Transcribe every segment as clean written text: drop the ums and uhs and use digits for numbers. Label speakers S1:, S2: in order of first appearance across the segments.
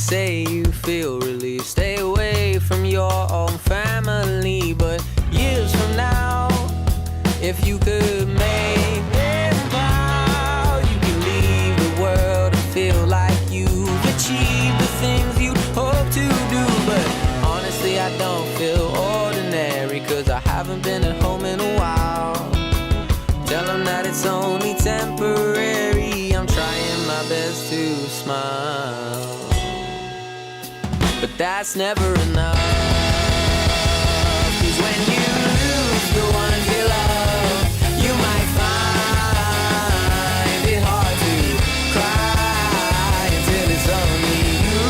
S1: say you feel relief. Stay away from your own family. But years from now, if you could make them proud, you can leave the world and feel like you've achieved the things you hope to do. But honestly, I don't feel ordinary, 'cause I haven't been at home in a while. Tell them that it's only temporary. I'm trying my best to smile, but that's never enough. 'Cause when you lose the ones you love, you might find it hard to cry until it's only you,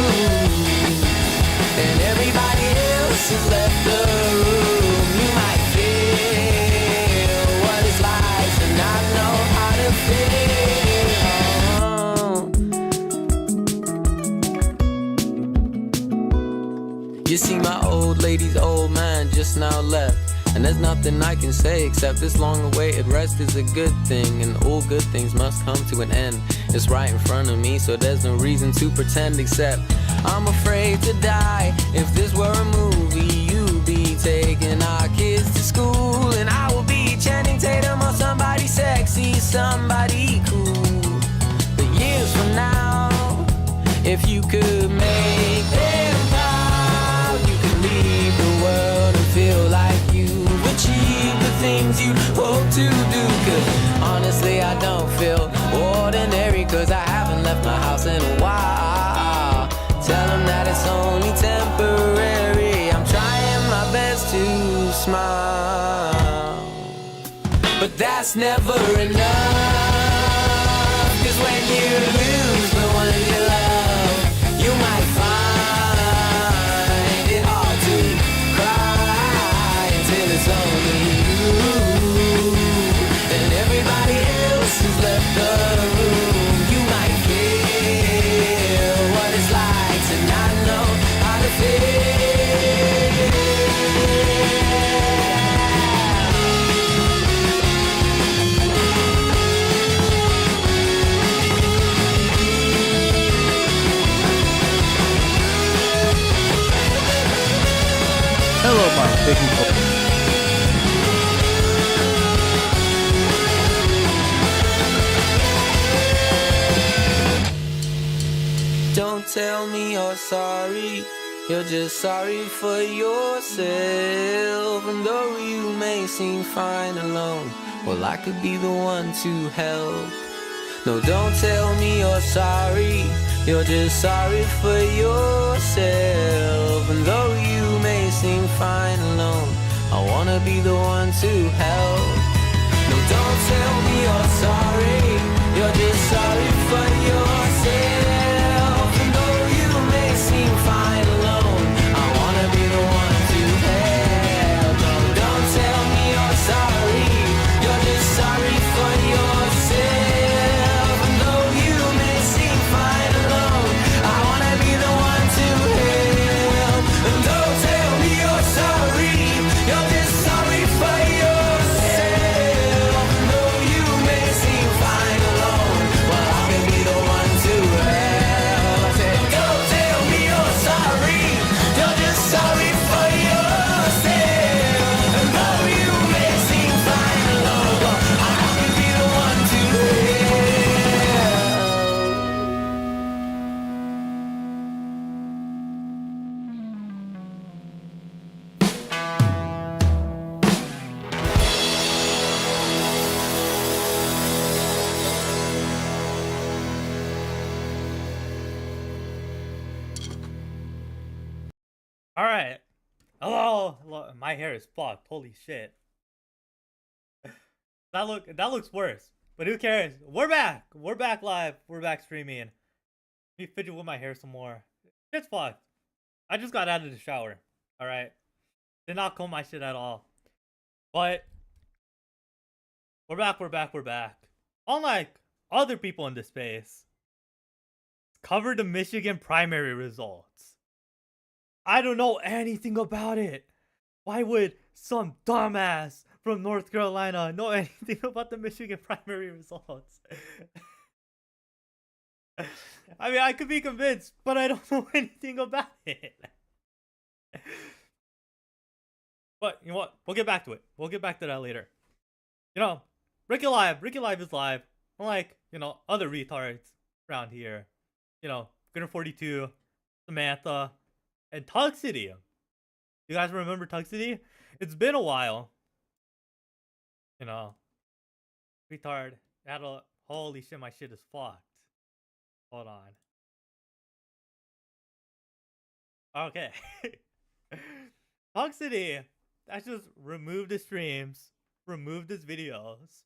S1: and everybody else has left the room. You might feel what it's like to not know how to feel. You see, my old lady's old man just now left, and there's nothing I can say except this long-awaited rest is a good thing, and all good things must come to an end. It's right in front of me, so there's no reason to pretend, except I'm afraid to die. If this were a movie, you'd be taking our kids to school, and I will be Channing Tatum or somebody sexy, somebody cool. But years from now, if you could make them proud, you could leave the world and feel like you've achieved the things you hope to do. 'Cause honestly, I don't feel ordinary, 'cause I haven't left my house in a while. Tell them that it's only temporary. I'm trying my best to smile, but that's never enough. 'Cause when you lose the one you love, you might find it hard to cry until it's only you, and everybody else has left the room. You might feel what it's like to not know how to feel.
S2: Hello, my big
S1: Don't tell me you're sorry, you're just sorry for yourself. And though you may seem fine alone, well, I could be the one to help. No, don't tell me you're sorry, you're just sorry for yourself. And though you may seem fine alone, I wanna be the one to help. No, don't tell me you're sorry, you're just sorry for yourself. And though you may seem fine alone, I wanna be the one to help. No, don't tell me you're sorry, you're just sorry for yourself. And though you may seem fine alone, I wanna be the one to help. And don't tell me you're sorry, you're just sorry for yourself. And though you may seem fine alone, well, I can be the one to help. I said, don't tell me you're sorry, you're just sorry for yourself. And though you may seem fine alone, well, I can be the one to help.
S2: All right. Hello. My hair is fucked. Holy shit. That looks worse. But who cares? We're back. We're back live. We're back streaming. Let me fidget with my hair some more. It's fucked. I just got out of the shower. All right. Did not comb my shit at all. But we're back. We're back. We're back. Unlike other people in this space, covered the Michigan primary results. I don't know anything about it. Why would some dumbass from North Carolina know anything about the Michigan primary results? I mean, I could be convinced, but I don't know anything about it. But you know what? We'll get back to it. We'll get back to that later. You know, Ricky Live is live. Unlike, other retards around here. Gunner 42, Samantha, and Tug City. You guys remember Tug City? It's been a while. Retard. Holy shit, my shit is fucked. Hold on. Okay. Tug City. That's just removed his streams, removed his videos.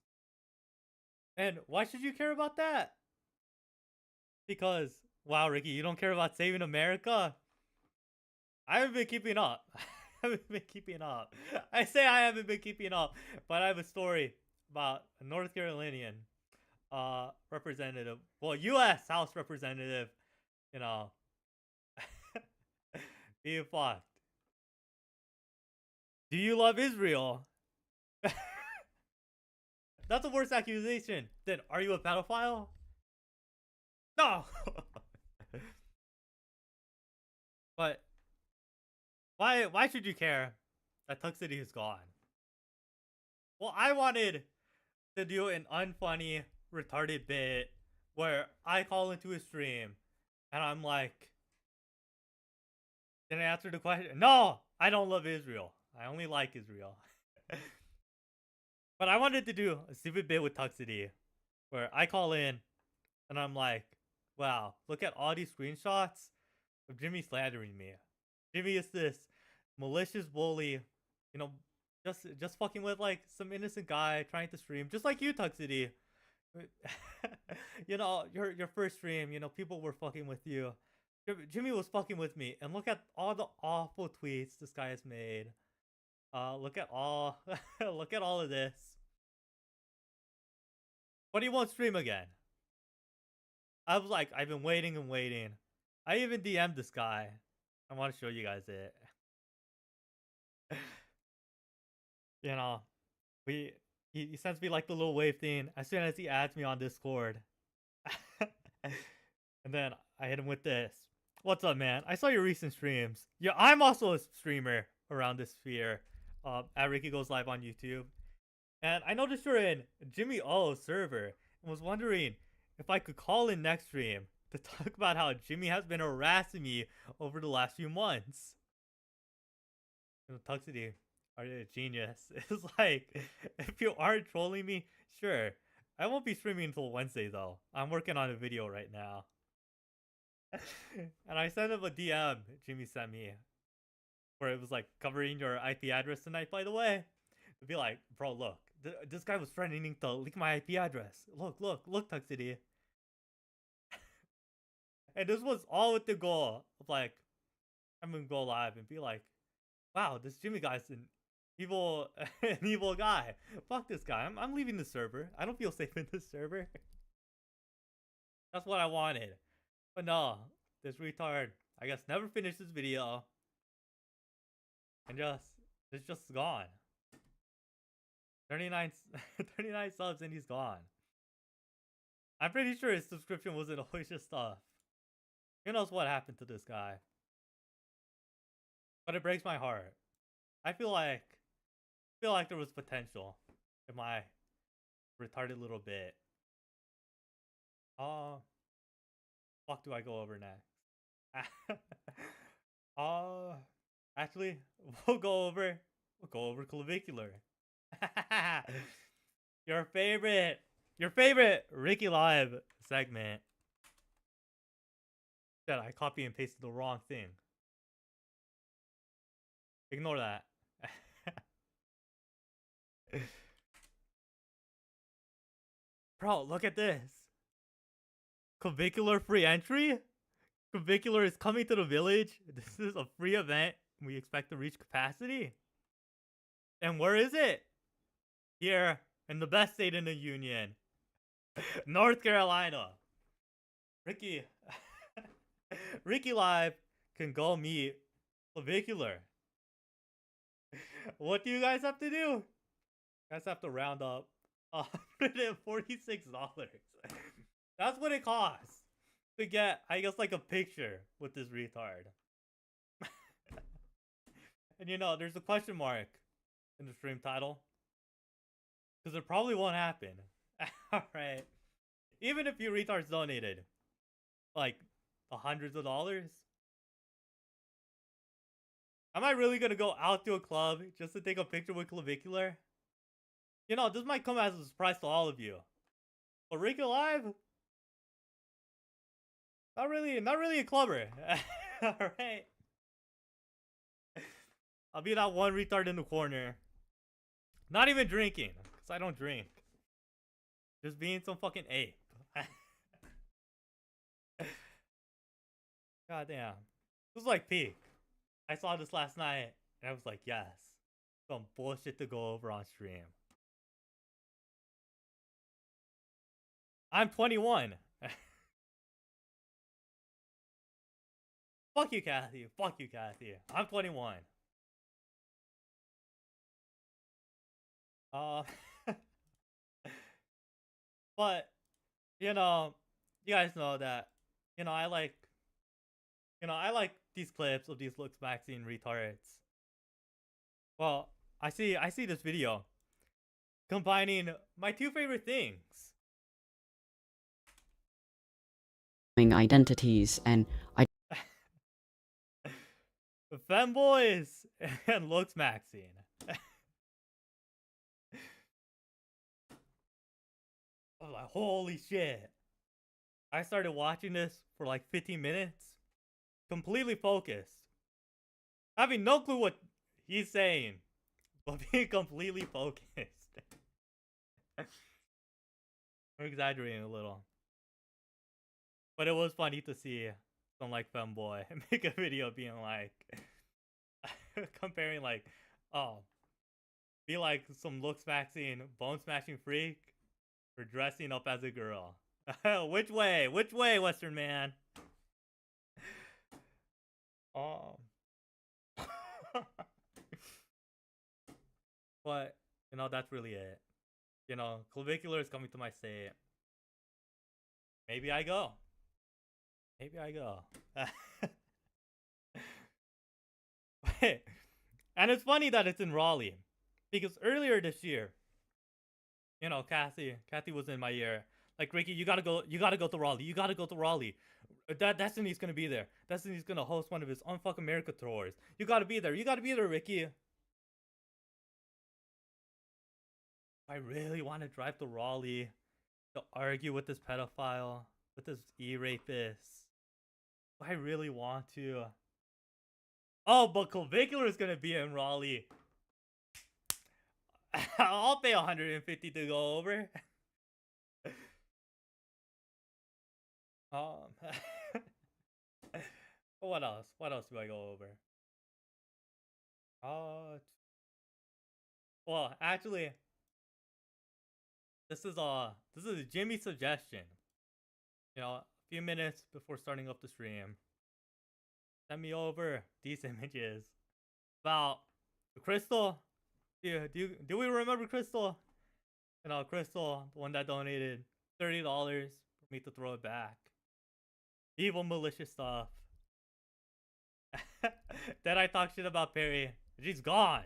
S2: And why should you care about that? Because, wow, Ricky, you don't care about saving America? I haven't been keeping up. I say I haven't been keeping up, but I have a story about a North Carolinian representative, well, U.S. House representative, being fucked. Do you love Israel? That's a worse accusation than, are you a pedophile? No! But why should you care that Tuck City is gone? Well, I wanted to do an unfunny, retarded bit where I call into a stream and I'm like, did I answer the question? No, I don't love Israel. I only like Israel. But I wanted to do a stupid bit with Tuck City where I call in and I'm like, wow, look at all these screenshots of Jimmy slandering me. Jimmy is this malicious bully, just fucking with like some innocent guy trying to stream, just like you, Tuck City. Your first stream, people were fucking with you. Jimmy was fucking with me, and look at all the awful tweets this guy has made. Look at all of this. But he won't stream again. I was like, I've been waiting and waiting. I even DM'd this guy. I want to show you guys it. He sends me like the little wave thing as soon as he adds me on Discord. And then I hit him with this. What's up, man? I saw your recent streams. Yeah, I'm also a streamer around this sphere. At Ricky Goes Live on YouTube. And I noticed you're in Jimmy O's server and was wondering if I could call in next stream to talk about how Jimmy has been harassing me over the last few months. Tuck City, are you a genius? It's like, if you aren't trolling me, sure. I won't be streaming until Wednesday though. I'm working on a video right now. And I sent him a DM Jimmy sent me where it was like, covering your IP address tonight, by the way. It'd be like, bro, look, this guy was threatening to leak my IP address. Look, Tuck City. And this was all with the goal of like, I'm gonna go live and be like, wow, this Jimmy guy's an evil guy. Fuck this guy. I'm leaving the server. I don't feel safe in this server. That's what I wanted. But no, this retard, I guess, never finished this video. And it's just gone. 39 subs and he's gone. I'm pretty sure his subscription wasn't always just stuff. Who knows what happened to this guy? But it breaks my heart. I feel like there was potential in my retarded little bit. Fuck do I go over next? Actually, we'll go over Clavicular. Your favorite Ricky Live segment. That I copy and pasted the wrong thing. Ignore that. Bro, look at this. Clavicular free entry? Clavicular is coming to the village. This is a free event. We expect to reach capacity. And where is it? Here, in the best state in the union. North Carolina. Ricky Live can go meet Clavicular. What do you guys have to do? You guys have to round up $146. That's what it costs to get, I guess, like a picture with this retard. And you know, there's a question mark in the stream title. Because it probably won't happen. Alright. Even if you retards donated, like, the hundreds of dollars. Am I really gonna go out to a club just to take a picture with Clavicular? You know, this might come as a surprise to all of you. But Rick Alive? Not really a clubber. Alright. I'll be that one retard in the corner. Not even drinking, because I don't drink. Just being some fucking ape. God damn. This was like peak. I saw this last night, and I was like, yes. Some bullshit to go over on stream. I'm 21. Fuck you, Kathy. Fuck you, Kathy. I'm 21. But, you know, you guys know that, you know, I like these clips of these looks vaccine retards. Well, I see this video combining my two favorite things.
S3: Identities and
S2: Femboys and looks maxing. I was like, holy shit. I started watching this for like 15 minutes. Completely focused. Having no clue what he's saying. But being completely focused. I'm exaggerating a little. But it was funny to see some like femboy make a video being like comparing like, oh, be like some looks maxing, bone smashing freak for dressing up as a girl. Which way, Western man? But you know, that's really it. You know, Clavicular is coming to my state. Maybe I go. And it's funny that it's in Raleigh, because earlier this year, you know, Kathy was in my ear. Like, Ricky, you gotta go to Raleigh. Destiny's gonna be there. Destiny's gonna host one of his Unfuck America tours. You gotta be there, Ricky. I really want to drive to Raleigh to argue with this pedophile, with this e-rapist. I really want to. Oh, but Clavicular is gonna be in Raleigh. I'll pay $150 to go over. What else? What else do I go over? Well, actually, this is Jimmy's suggestion. You know, a few minutes before starting up the stream, send me over these images about Crystal. Do we remember Crystal? You know, Crystal, the one that donated $30 for me to throw it back. Evil, malicious stuff. Then I talk shit about Perry. She's gone.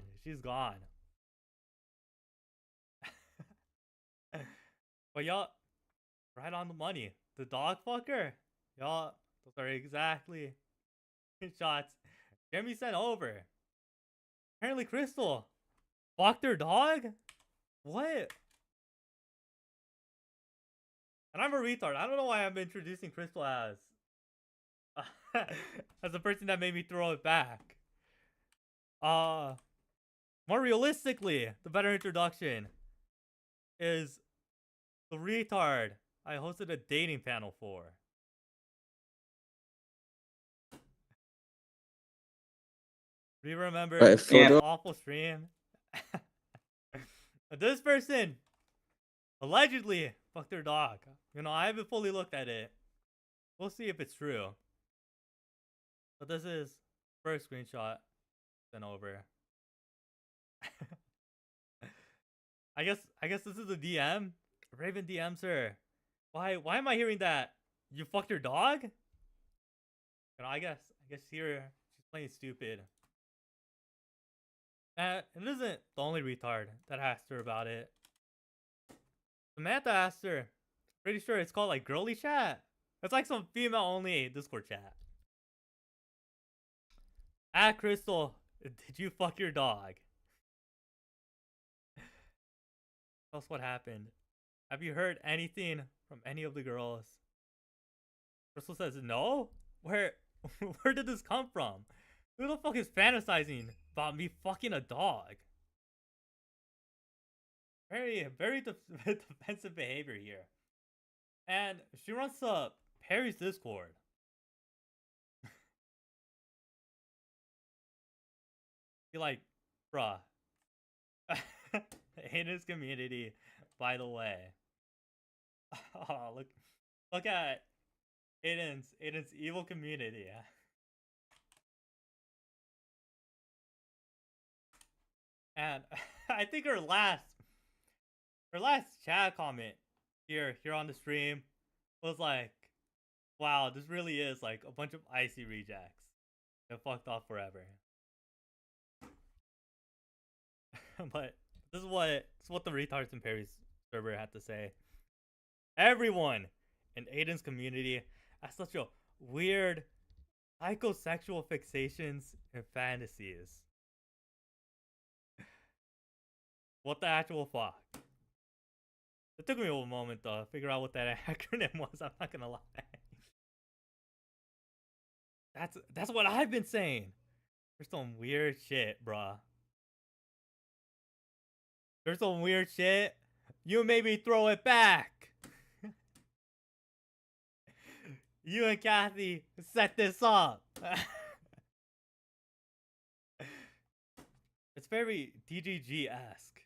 S2: But y'all, right on the money. The dog fucker. Y'all, those are exactly shots Jeremy sent over. Apparently Crystal fucked her dog? What? And I'm a retard. I don't know why I'm introducing Crystal as as the person that made me throw it back. More realistically, the better introduction is the retard I hosted a dating panel for. Do you remember that awful stream? This person allegedly fucked their dog. You know, I haven't fully looked at it. We'll see if it's true. But this is first screenshot sent over. I guess this is a DM. Raven DMs her. Why am I hearing that You fucked your dog? You know, I guess here she's playing stupid. And it isn't the only retard that asked her about it. Samantha asked her. Pretty sure it's called like girly chat. It's like some female only Discord chat. Crystal, did you fuck your dog? Tell us what happened. Have you heard anything from any of the girls? Crystal says no? Where where did this come from? Who the fuck is fantasizing about me fucking a dog? Very defensive behavior here. And she runs to Perry's Discord. Be like, bruh. In his community, by the way. Oh, look at Aiden's evil community. And I think her last chat comment here on the stream was like, wow, this really is like a bunch of icy rejects that fucked off forever. But this is what the retards in Perry's server had to say. Everyone in Aiden's community has such a weird psychosexual fixations and fantasies. What the actual fuck? It took me a moment to figure out what that acronym was, I'm not gonna lie. That's what I've been saying. There's some weird shit, bruh. There's some weird shit. You made me throw it back. You and Kathy set this up. It's very DGG-esque.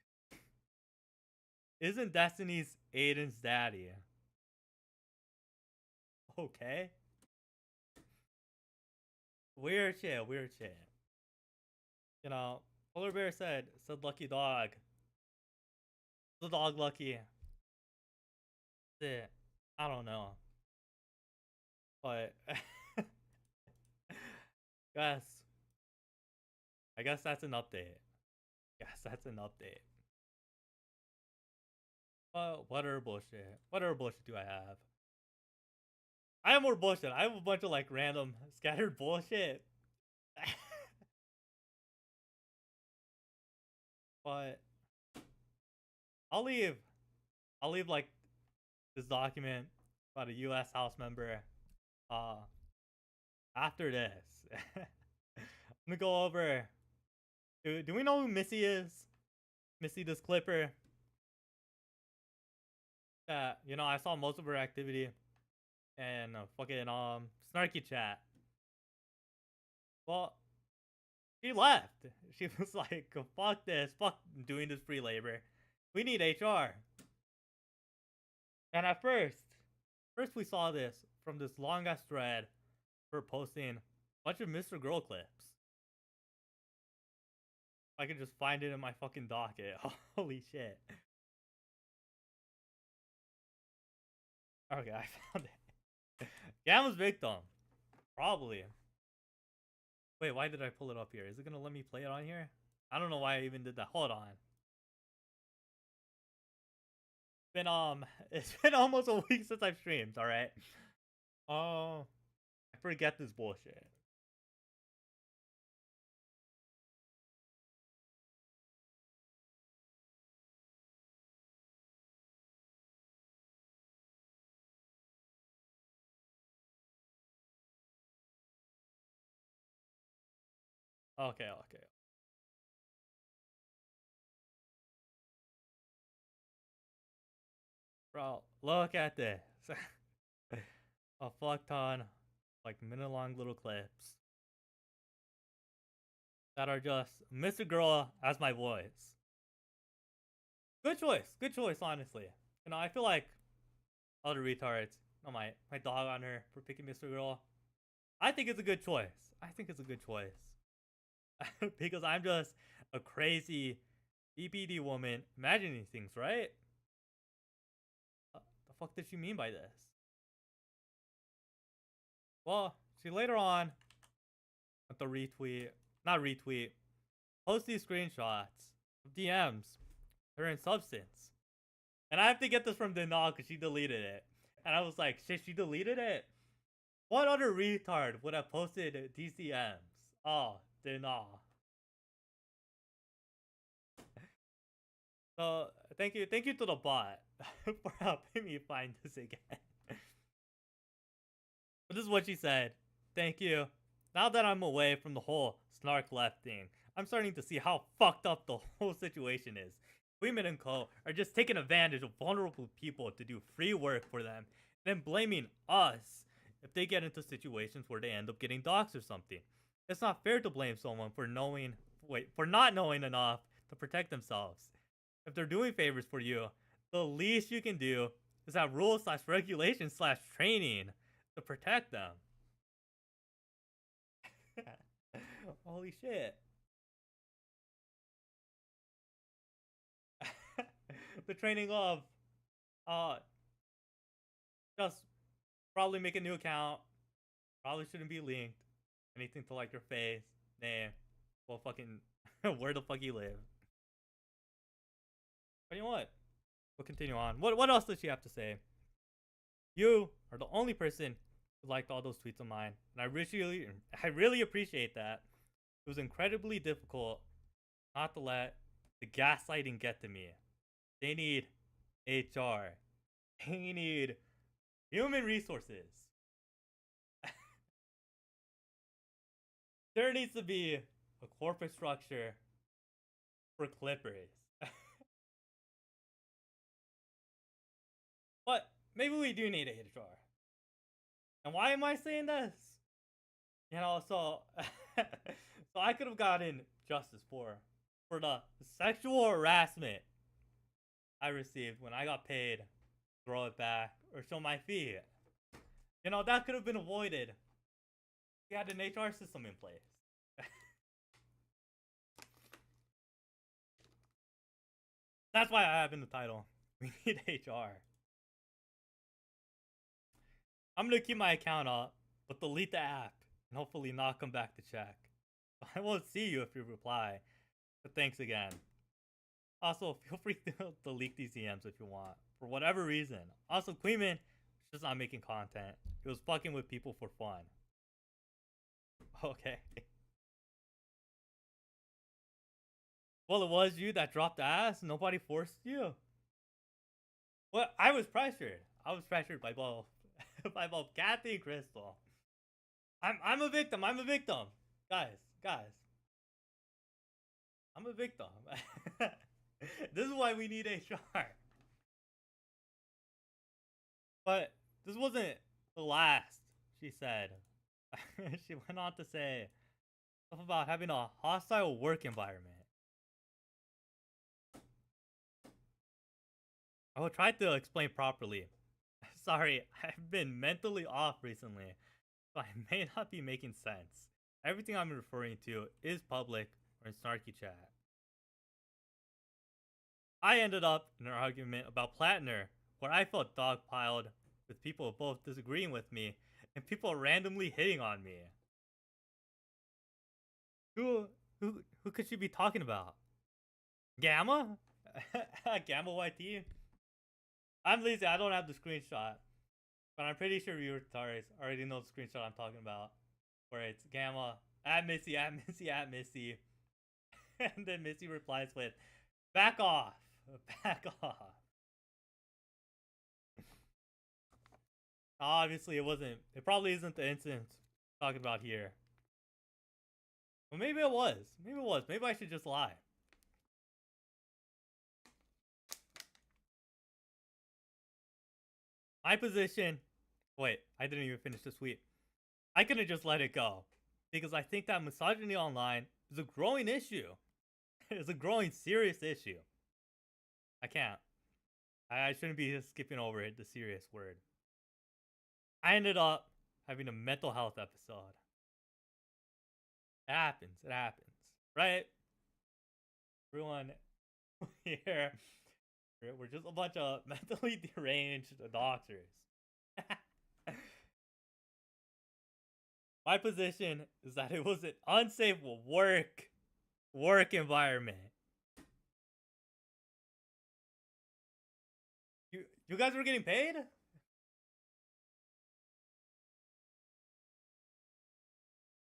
S2: Isn't Destiny's Aiden's daddy? Okay. Weird shit, weird shit. You know, Polar Bear said lucky dog. The dog lucky. That's it. I don't know. But I guess that's an update. Yes, that's an update. What other bullshit? What other bullshit do I have? I have more bullshit. I have a bunch of like random scattered bullshit. But I'll leave like this document about a US House member after this. I'm gonna go over. Do we know who Missy is? Missy, this clipper. You know, I saw most of her activity and fucking snarky chat. Well, she left. She was like, fuck this, fuck doing this free labor. We need HR. And at first we saw this from this long ass thread for posting a bunch of Mr. Girl clips. I can just find it in my fucking docket. Holy shit. Okay, I found it. Gamma's victim. Probably. Wait, why did I pull it up here? Is it gonna let me play it on here? I don't know why I even did that. Hold on. It's been almost a week since I've streamed, alright? Oh, I forget this bullshit. Okay. Bro, look at this. A fuck ton, like minute-long little clips that are just Mr. Girl as my voice. Good choice, honestly. You know, I feel like other retards, oh, my dog on her for picking Mr. Girl. I think it's a good choice. Because I'm just a crazy EPD woman imagining things, right? The fuck did she mean by this? Well, she later on with the retweet, not retweet, post these screenshots of DMs. They're in substance. And I have to get this from Denal because she deleted it. And I was like, shit, she deleted it? What other retard would have posted these DMs? Oh, Denal. So thank you to the bot for helping me find this again. But this is what she said. Thank you. Now that I'm away from the whole snark left thing, I'm starting to see how fucked up the whole situation is. Women and co are just taking advantage of vulnerable people to do free work for them, then blaming us if they get into situations where they end up getting doxxed or something. It's not fair to blame someone for not knowing enough to protect themselves. If they're doing favors for you, the least you can do is have rules slash regulations slash training to protect them. Holy shit. The training of just probably make a new account. Probably shouldn't be linked. Anything to like your face, name, well fucking where the fuck you live. But you know what? We'll continue on. What else does she have to say? You are the only person who liked all those tweets of mine, and I really appreciate that. It was incredibly difficult not to let the gaslighting get to me. They need HR. They need human resources. There needs to be a corporate structure for clippers. But maybe we do need HR. And why am I saying this? You know, so so I could have gotten justice for the sexual harassment I received when I got paid, throw it back, or show my feet. You know, that could have been avoided. We had an HR system in place. That's why I have in the title. We need HR. I'm gonna keep my account up, but delete the app and hopefully not come back to check. I won't see you if you reply, but thanks again. Also, feel free to leak these DMs if you want, for whatever reason. Also, Queenman was just not making content. He was fucking with people for fun. Okay. Well, it was you that dropped the ass. Nobody forced you. Well, I was pressured. I was pressured by both, by both Kathy and Crystal. I'm a victim. I'm a victim, guys. I'm a victim. This is why we need HR. But this wasn't the last, she said. She went on to say stuff about having a hostile work environment. I will try to explain properly. Sorry, I've been mentally off recently, so I may not be making sense. Everything I'm referring to is public or in snarky chat. I ended up in an argument about Platner, where I felt dogpiled with people both disagreeing with me and people randomly hitting on me. Who could she be talking about? Gamma? Gamma YT? I'm lazy, I don't have the screenshot. But I'm pretty sure you already know the screenshot I'm talking about. Where it's Gamma, at Missy, at Missy, at Missy. And then Missy replies with, back off. Back off. Obviously it wasn't. It probably isn't the incident I'm talking about here. But maybe it was. Maybe it was. Maybe I should just lie. My position. Wait, I didn't even finish the tweet. I could have just let it go. Because I think that misogyny online is a growing issue. It's a growing serious issue. I can't. I shouldn't be skipping over it, the serious word. I ended up having a mental health episode. It happens. It happens. Right? Everyone here, we're just a bunch of mentally deranged doctors. My position is that it was an unsafe work environment. You guys were getting paid?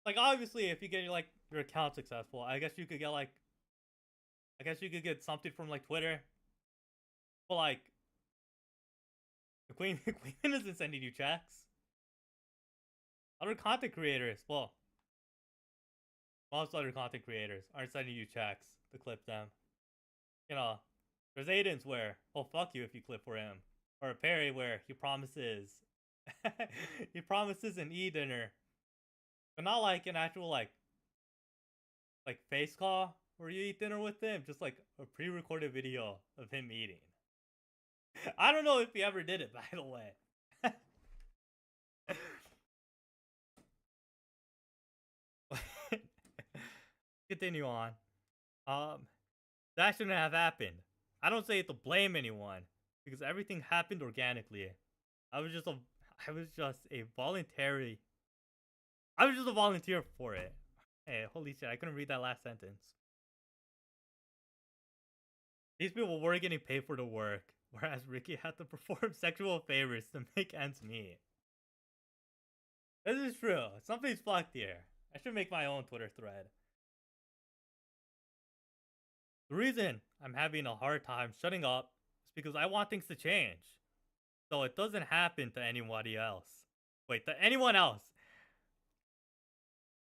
S2: Like obviously if you get like your account successful, I guess you could get something from like Twitter. But like the Queen the Queen isn't sending you checks. Other content creators, well, most other content creators aren't sending you checks to clip them. You know, there's Aiden's where he'll fuck you if you clip for him. Or Perry where he promises he promises an e-dinner. But not like an actual like face call where you eat dinner with him, just like a pre-recorded video of him eating. I don't know if he ever did it, by the way. Continue on. That shouldn't have happened. I don't say it to blame anyone because everything happened organically. I was just a volunteer for it. Hey, holy shit, I couldn't read that last sentence. These people were getting paid for the work, whereas Ricky had to perform sexual favors to make ends meet. This is true. Something's fucked here. I should make my own Twitter thread. The reason I'm having a hard time shutting up is because I want things to change. So it doesn't happen to anybody else. Wait, to anyone else.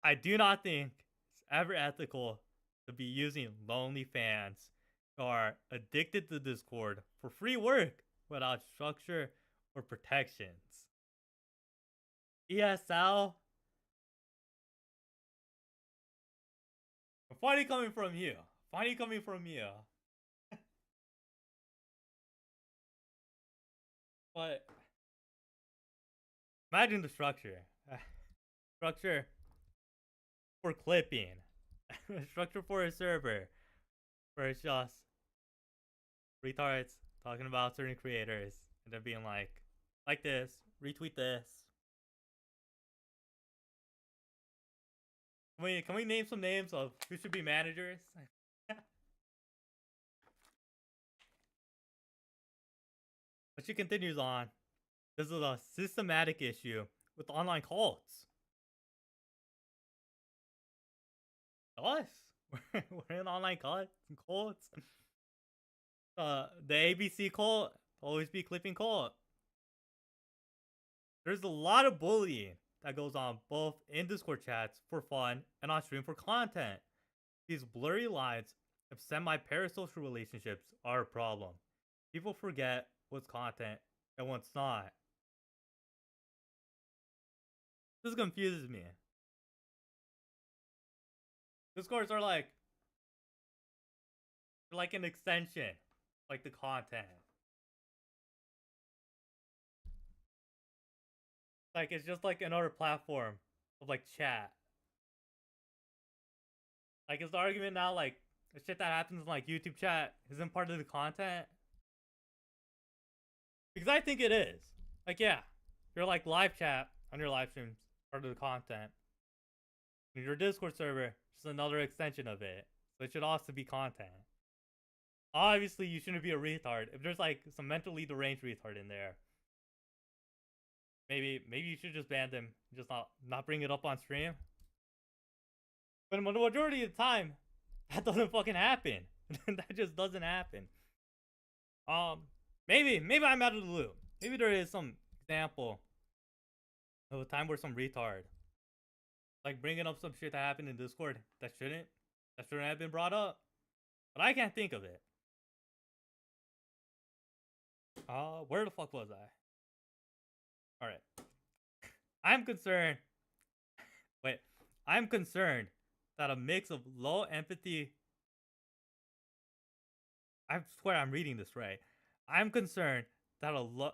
S2: I do not think it's ever ethical to be using lonely fans who are addicted to Discord for free work without structure or protections. ESL? Funny coming from you. Funny coming from you. But imagine the structure. Structure for clipping. Structure for a server. Where it's just retards talking about certain creators and then being like this, retweet this. Can we name some names of who should be managers? But she continues on. This is a systematic issue with online cults. Us? We're in online cults. The ABC cult always be clipping cult. There's a lot of bullying that goes on both in Discord chats for fun and on stream for content. These blurry lines of semi-parasocial relationships are a problem. People forget what's content and what's not. This confuses me. Discords are like an extension, like the content. Like it's just like another platform of like chat. Like is the argument now like the shit that happens in like YouTube chat isn't part of the content? Because I think it is. Like yeah, your like live chat on your live streams part of the content. And your Discord server is another extension of it. So it should also be content. Obviously you shouldn't be a retard. If there's like some mentally deranged retard in there, maybe you should just ban them, just not bring it up on stream. But the majority of the time, that doesn't fucking happen. That just doesn't happen. Maybe I'm out of the loop. Maybe there is some example of a time where some retard like bringing up some shit that happened in Discord that shouldn't have been brought up. But I can't think of it. Where the fuck was I? Alright. I'm concerned that a mix of low empathy. I swear I'm reading this right. I'm concerned that a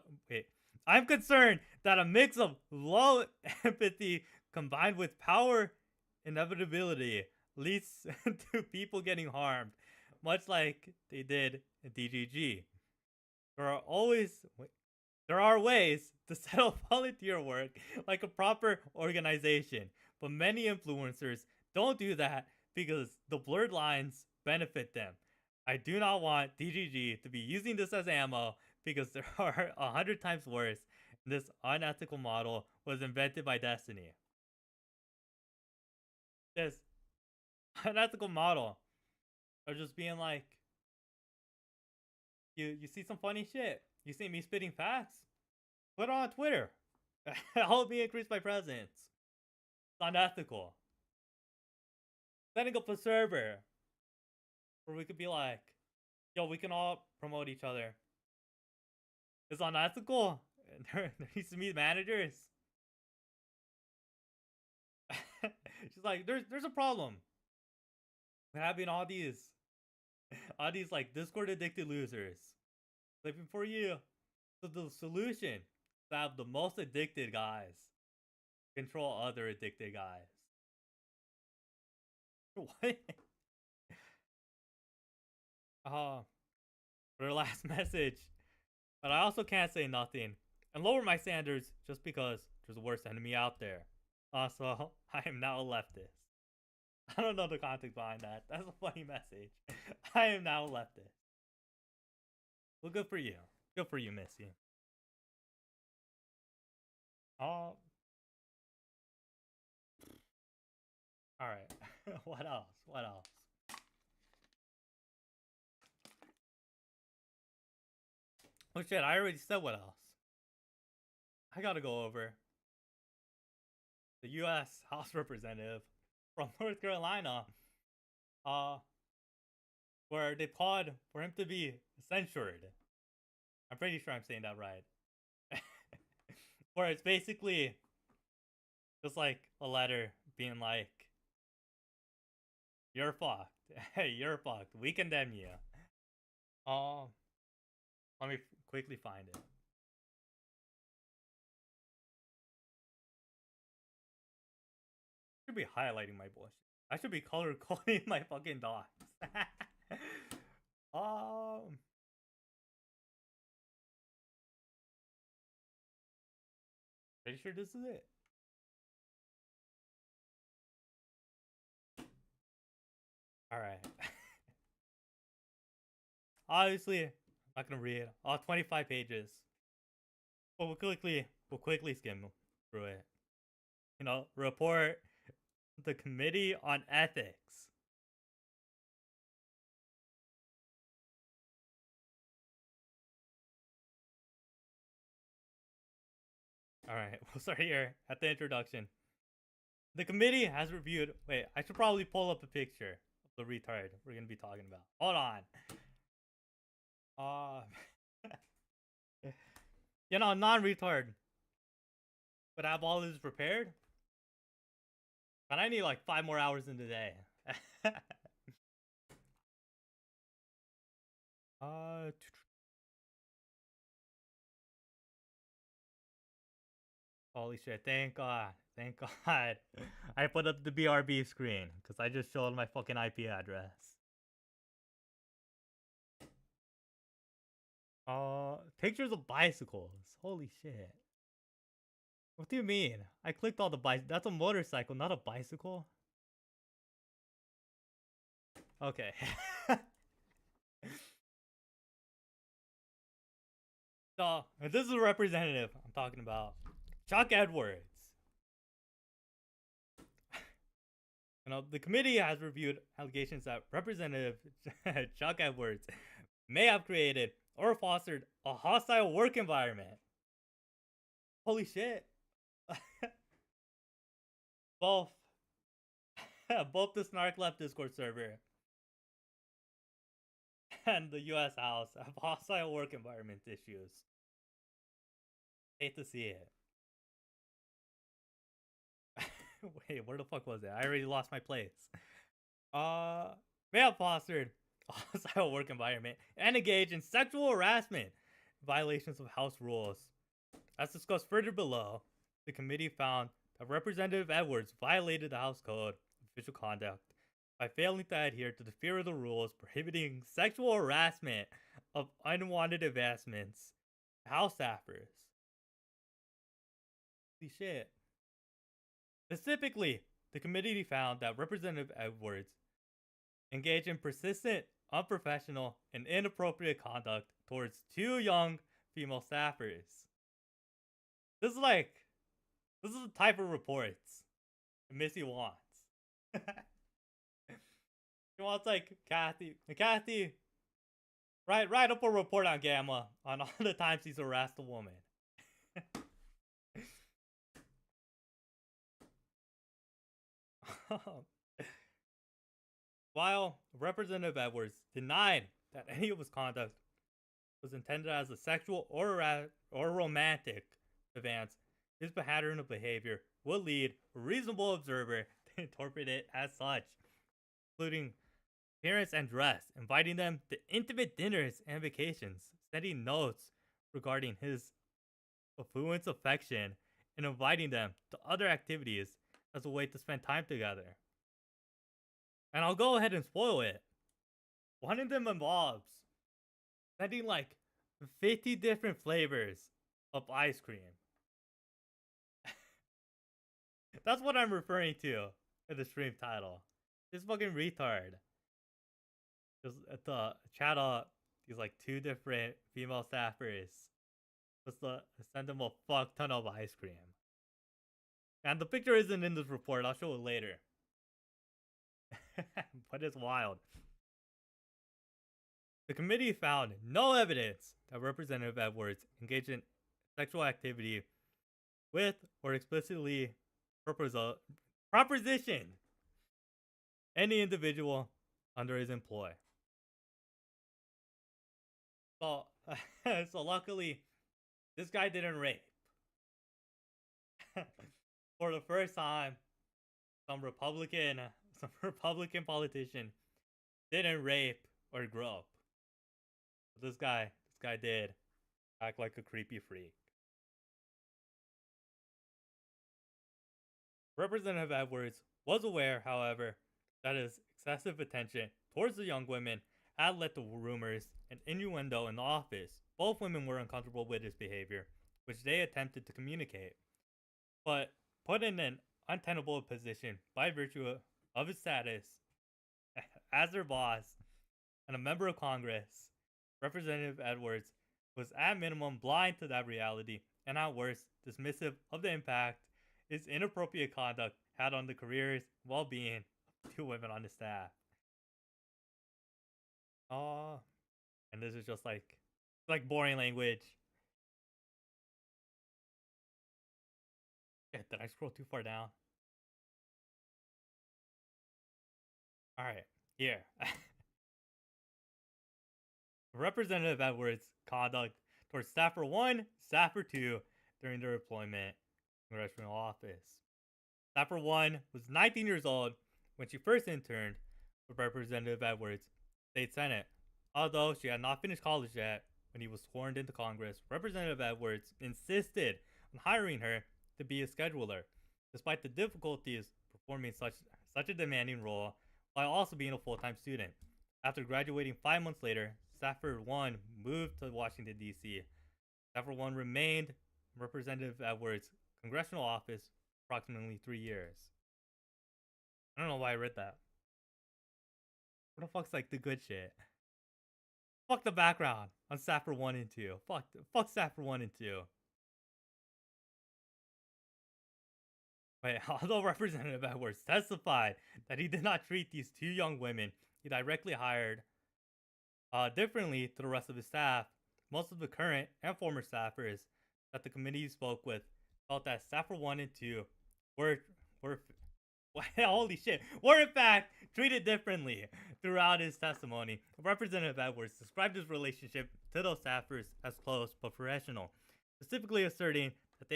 S2: mix of low empathy combined with power inevitability leads to people getting harmed, much like they did in DGG. There There are ways to set up volunteer work like a proper organization, but many influencers don't do that because the blurred lines benefit them. I do not want DGG to be using this as ammo because there are 100 times worse. This unethical model was invented by Destiny. This unethical model of just being like, you see some funny shit. You see me spitting facts? Put it on Twitter. Help me increase my presence. It's unethical. Setting up a server where we could be like, yo, we can all promote each other. It's unethical. There needs to be managers. She's like, there's a problem with having all these like Discord addicted losers sleeping for you. So the solution is to have the most addicted guys control other addicted guys. What? For the last message. But I also can't say nothing and lower my standards just because there's a worse enemy out there. Also, I am now a leftist. I don't know the context behind that. That's a funny message. I am now a leftist. Well, good for you. Good for you, Missy. Alright. What else? What else? Oh shit, I already said what else. I gotta go over the U.S. House Representative from North Carolina, where they called for him to be censured. I'm pretty sure I'm saying that right. Where it's basically just like a letter being like, you're fucked. Hey, you're fucked. We condemn you. Let me quickly find it. I should be highlighting my bullshit. I should be color coding my fucking dots. Pretty sure this is it. Alright. Obviously, I'm not gonna read all 25 pages. But we'll quickly skim through it. You know, report the Committee on Ethics. Alright, we'll start here at the introduction. The committee has reviewed. Wait, I should probably pull up a picture of the retard we're gonna be talking about. Hold on. You know, non-retard but I have all this prepared. But I need like 5 more hours in the day. Holy shit, thank God. Thank God. I put up the BRB screen because I just showed my fucking IP address. Pictures of bicycles. Holy shit. What do you mean? I clicked all the bikes. That's a motorcycle, not a bicycle. Okay. So, this is a representative I'm talking about. Chuck Edwards. You know, the committee has reviewed allegations that Representative Chuck Edwards may have created or fostered a hostile work environment. Holy shit. both the Snark Left Discord server and the US House have hostile work environment issues. Hate to see it. Wait, where the fuck was it? I already lost my place. May have fostered a hostile work environment and engaged in sexual harassment violations of House rules. As discussed further below, the committee found that Representative Edwards violated the House Code of Official Conduct by failing to adhere to the fear of the rules prohibiting sexual harassment of unwanted advancements house staffers. Holy shit. Specifically, the committee found that Representative Edwards engaged in persistent, unprofessional, and inappropriate conduct towards two young female staffers. This is like, this is the type of reports Missy wants. She wants like Kathy, write up a report on Gamma on all the times he's harassed a woman. While Representative Edwards denied that any of his conduct was intended as a sexual or romantic advance, his pattern of behavior will lead a reasonable observer to interpret it as such, including appearance and dress, inviting them to intimate dinners and vacations, sending notes regarding his affluent affection, and inviting them to other activities as a way to spend time together. And I'll go ahead and spoil it. One of them involves sending like 50 different flavors of ice cream. That's what I'm referring to in the stream title. This fucking retard. Just to chat up these like two different female staffers. Just to send them a fuck ton of ice cream. And the picture isn't in this report, I'll show it later. But it's wild. The committee found no evidence that Representative Edwards engaged in sexual activity with or explicitly propositioned any individual under his employ. So, so luckily, this guy didn't rape. For the first time, some Republican politician didn't rape or grope. But this guy did act like a creepy freak. Representative Edwards was aware, however, that his excessive attention towards the young women had led to rumors and innuendo in the office. Both women were uncomfortable with his behavior, which they attempted to communicate, but put in an untenable position by virtue of his status as their boss and a member of Congress. Representative Edwards was at minimum blind to that reality, and at worst, dismissive of the impact his inappropriate conduct had on the careers and well-being of two women on the staff. Oh, and this is just like boring language. Yeah, did I scroll too far down? Alright, here. Representative Edwards' conduct towards Staffer 1, Staffer 2 during their employment in congressional office. Staffer 1 was 19 years old when she first interned with Representative Edwards' State Senate. Although she had not finished college yet when he was sworn into Congress, Representative Edwards insisted on hiring her to be a scheduler, despite the difficulties performing such a demanding role while also being a full-time student. After graduating 5 months later, Staffer 1 moved to Washington, D.C. Staffer 1 remained in Representative Edwards' congressional office for approximately 3 years. I don't know why I read that. What the fuck's like the good shit? Fuck the background on Staffer 1 and 2. Fuck Staffer 1 and 2. Wait, although Representative Edwards testified that he did not treat these two young women he directly hired differently to the rest of his staff, most of the current and former staffers that the committee spoke with felt that Staffer 1 and 2 were holy shit, were in fact treated differently. Throughout his testimony, Representative Edwards described his relationship to those staffers as close but professional, specifically asserting that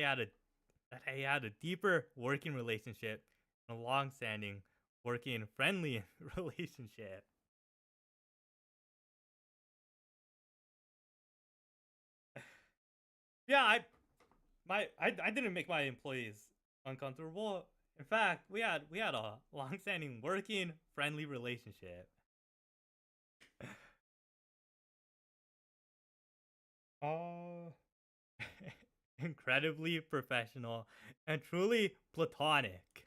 S2: he had a deeper working relationship and a long-standing working friendly relationship. Yeah, I didn't make my employees uncomfortable. In fact, we had a long-standing working friendly relationship. incredibly professional, and truly platonic,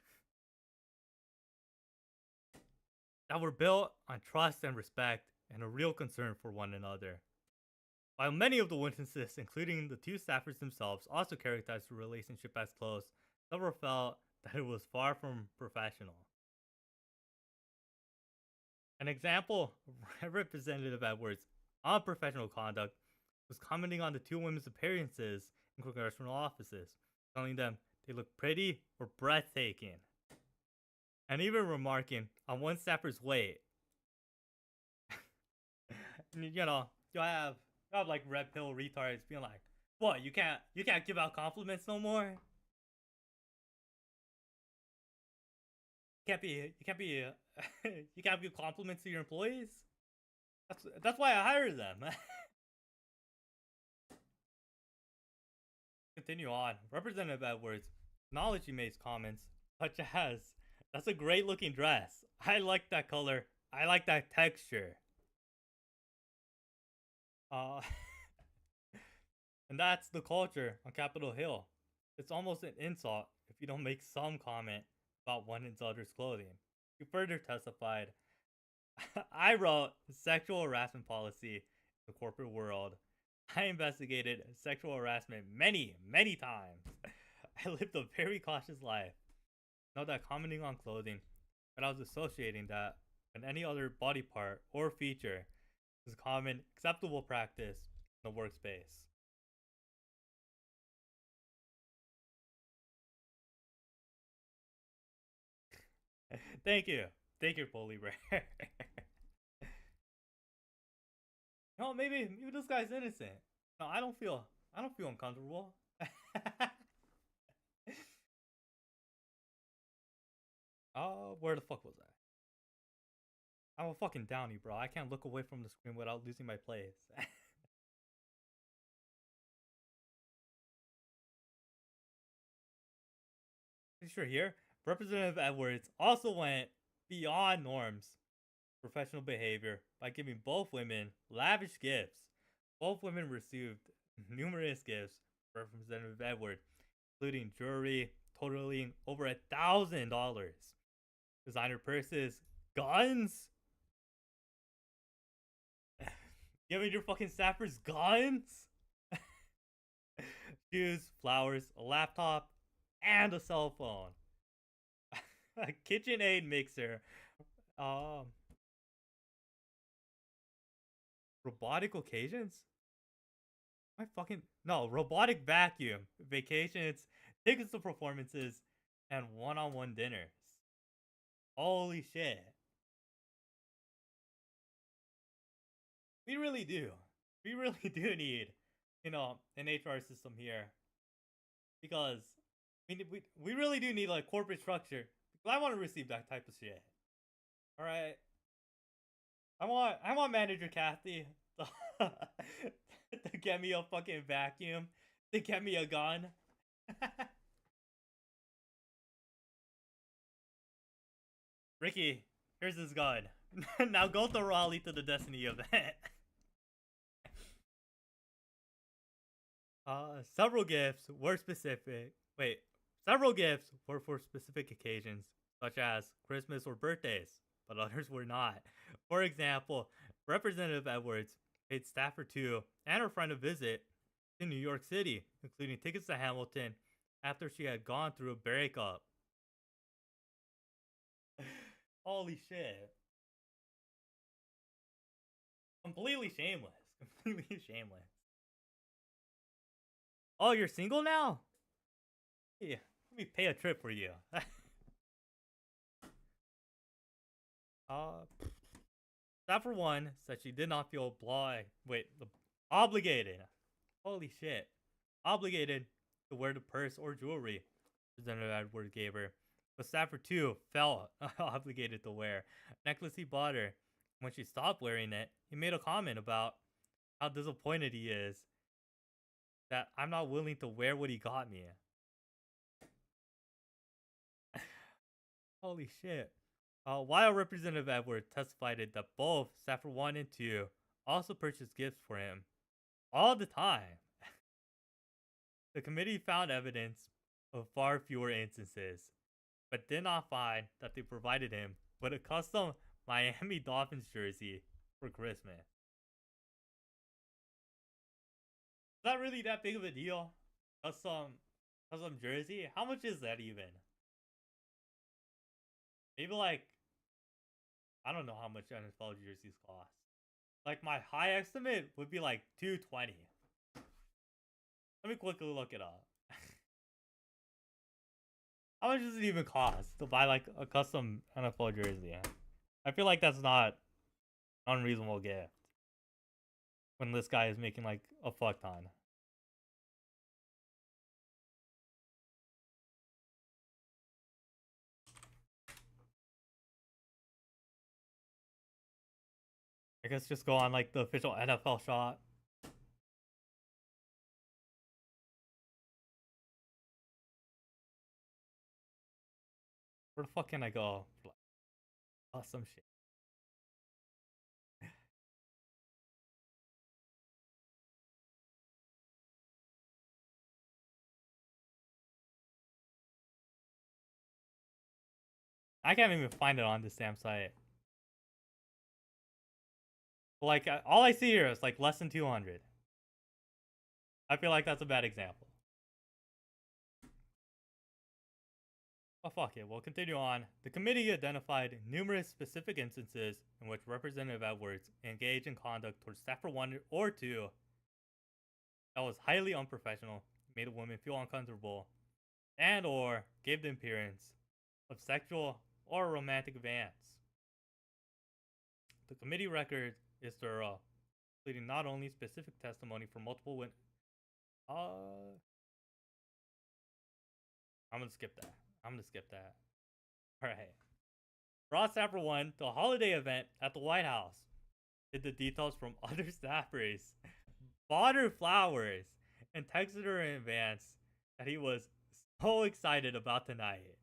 S2: that were built on trust and respect and a real concern for one another. While many of the witnesses, including the two staffers themselves, also characterized the relationship as close, several felt that it was far from professional. An example of Representative Edwards' unprofessional conduct was commenting on the two women's appearances in congressional offices, telling them they looked pretty or breathtaking, and even remarking on one staffer's weight. You know, you have like red pill retards being like, "What? You can't give out compliments no more? You can't be you can't give compliments to your employees? That's why I hired them." Continue on. Representative Edwards acknowledged he made comments such as, "That's a great looking dress. I like that color. I like that texture." Uh, and that's the culture on Capitol Hill. It's almost an insult if you don't make some comment about one another's clothing. He further testified, "I wrote sexual harassment policy in the corporate world. I investigated sexual harassment many, many times. I lived a very cautious life. Know that commenting on clothing, but I was associating that with any other body part or feature is a common, acceptable practice in the workspace." Thank you. Thank you, Polly Bear. No, maybe this guy's innocent. No, I don't feel uncomfortable. Where the fuck was I? I'm a fucking downy, bro. I can't look away from the screen without losing my place. Sure here, Representative Edwards also went beyond norms professional behavior by giving both women lavish gifts. Both women received numerous gifts from Representative Edwards, including jewelry totaling over $1,000, designer purses, guns. Giving your fucking staffers guns, shoes, flowers, a laptop, and a cell phone, a KitchenAid mixer, um, robotic occasions. My fucking no robotic vacuum, vacations, tickets to performances, and one-on-one dinners. Holy shit. We really do. We really do need, an HR system here because we really do need like corporate structure. Because I want to receive that type of shit. All right. I want manager Kathy to, to get me a fucking vacuum, to get me a gun. Ricky, here's his gun. Now go to Raleigh to the Destiny event. Several gifts were specific. Wait, several gifts were for specific occasions, such as Christmas or birthdays, but others were not. For example, Representative Edwards paid Staffer 2 and her friend a visit to New York City, including tickets to Hamilton after she had gone through a breakup. Holy shit. Completely shameless. Completely shameless. Oh, you're single now? Yeah, let me pay a trip for you. uh, Staffer 1 said she did not feel obligated. Holy shit. Obligated to wear the purse or jewelry Representative Edward gave her. But Staffer 2 felt obligated to wear a necklace he bought her. When she stopped wearing it, he made a comment about how disappointed he is that I'm not willing to wear what he got me. Holy shit. While Representative Edward testified that both Staffer 1 and 2 also purchased gifts for him all the time. The committee found evidence of far fewer instances, but did not find that they provided him with a custom Miami Dolphins jersey for Christmas. Is that really that big of a deal? Custom jersey? How much is that even? Maybe like, I don't know how much NFL jerseys cost. Like my high estimate would be like $220. Let me quickly look it up. How much does it even cost to buy like a custom NFL jersey? I feel like that's not an unreasonable gift when this guy is making like a fuck ton. I guess just go on like the official NFL shop. Where the fuck can I go? Awesome shit. I can't even find it on this damn site. Like, all I see here is like less than 200. I feel like that's a bad example. Oh, fuck it. We'll continue on. The committee identified numerous specific instances in which Representative Edwards engaged in conduct towards staffer 1 or 2 that was highly unprofessional, made a woman feel uncomfortable, and or gave the appearance of sexual or romantic advance. The committee record is thorough, including not only specific testimony from multiple witnesses. I'm gonna skip that. Alright. Brought staffer 1 to a holiday event at the White House. Hid the details from other staffers. Bought her flowers. And texted her in advance that he was so excited about tonight.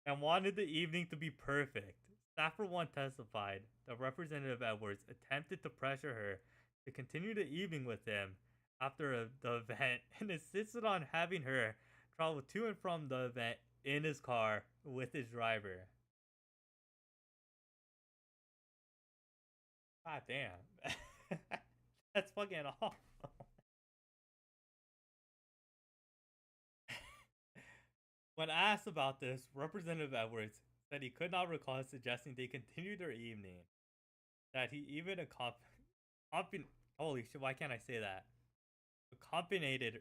S2: And wanted the evening to be perfect. Staffer 1 testified that Representative Edwards attempted to pressure her to continue the evening with him after the event and insisted on having her travel to and from the event in his car with his driver. God damn. That's fucking awful. When asked about this, Representative Edwards said he could not recall suggesting they continue their evening. That he even holy shit, why can't I say that? Accompanied,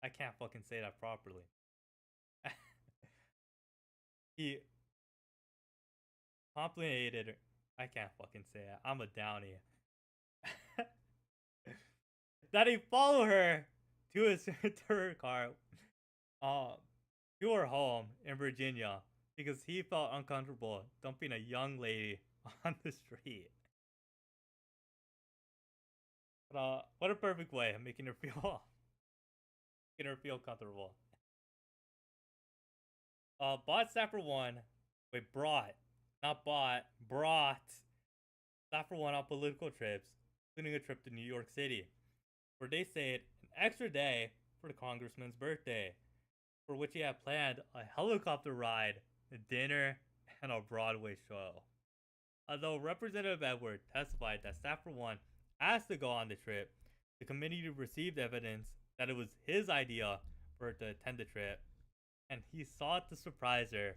S2: I can't fucking say that properly. He complimented, I can't fucking say it. I'm a downy. That he followed her to her car, to her home in Virginia because he felt uncomfortable dumping a young lady on the street. But, what a perfect way of making her feel comfortable. Bought staffer 1. Wait, brought. Not bought. Brought staffer 1 on political trips, including a trip to New York City, where they stayed an extra day for the congressman's birthday, for which he had planned a helicopter ride, a dinner, and a Broadway show. Although Representative Edward testified that staffer 1 asked to go on the trip, the committee received evidence that it was his idea for her to attend the trip, and he sought to surprise her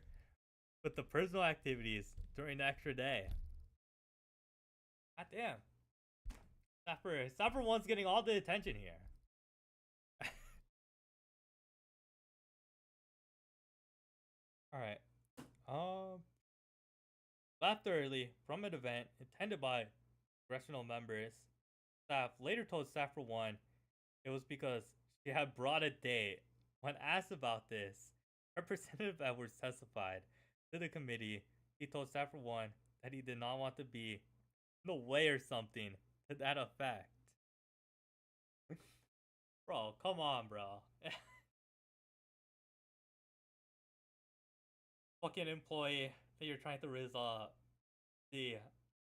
S2: with the personal activities during the extra day. God damn. Staffer 1's getting all the attention here. Alright. Left early from an event attended by congressional members. Staff later told staffer 1 it was because she had brought a date. When asked about this, Representative Edwards testified to the committee. He told staffer 1 that he did not want to be in the way or something to that effect. Bro, come on, bro. Fucking employee that you're trying to Rizz up. See,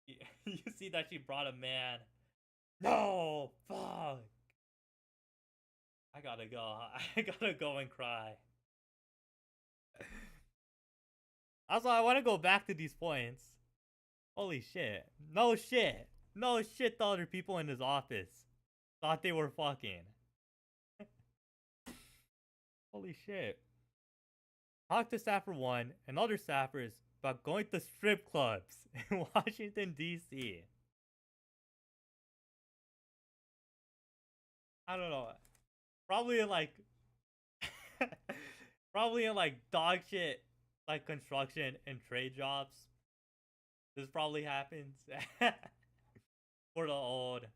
S2: you see that she brought a man. No, fuck. I gotta go. I gotta go and cry. Also, I want to go back to these points. Holy shit. No shit. No shit, the other people in his office thought they were fucking. Holy shit. Talk to Staffer 1 and other staffers about going to strip clubs in Washington, D.C. I don't know. Probably in like probably in like dog shit like construction and trade jobs. This probably happens. For the old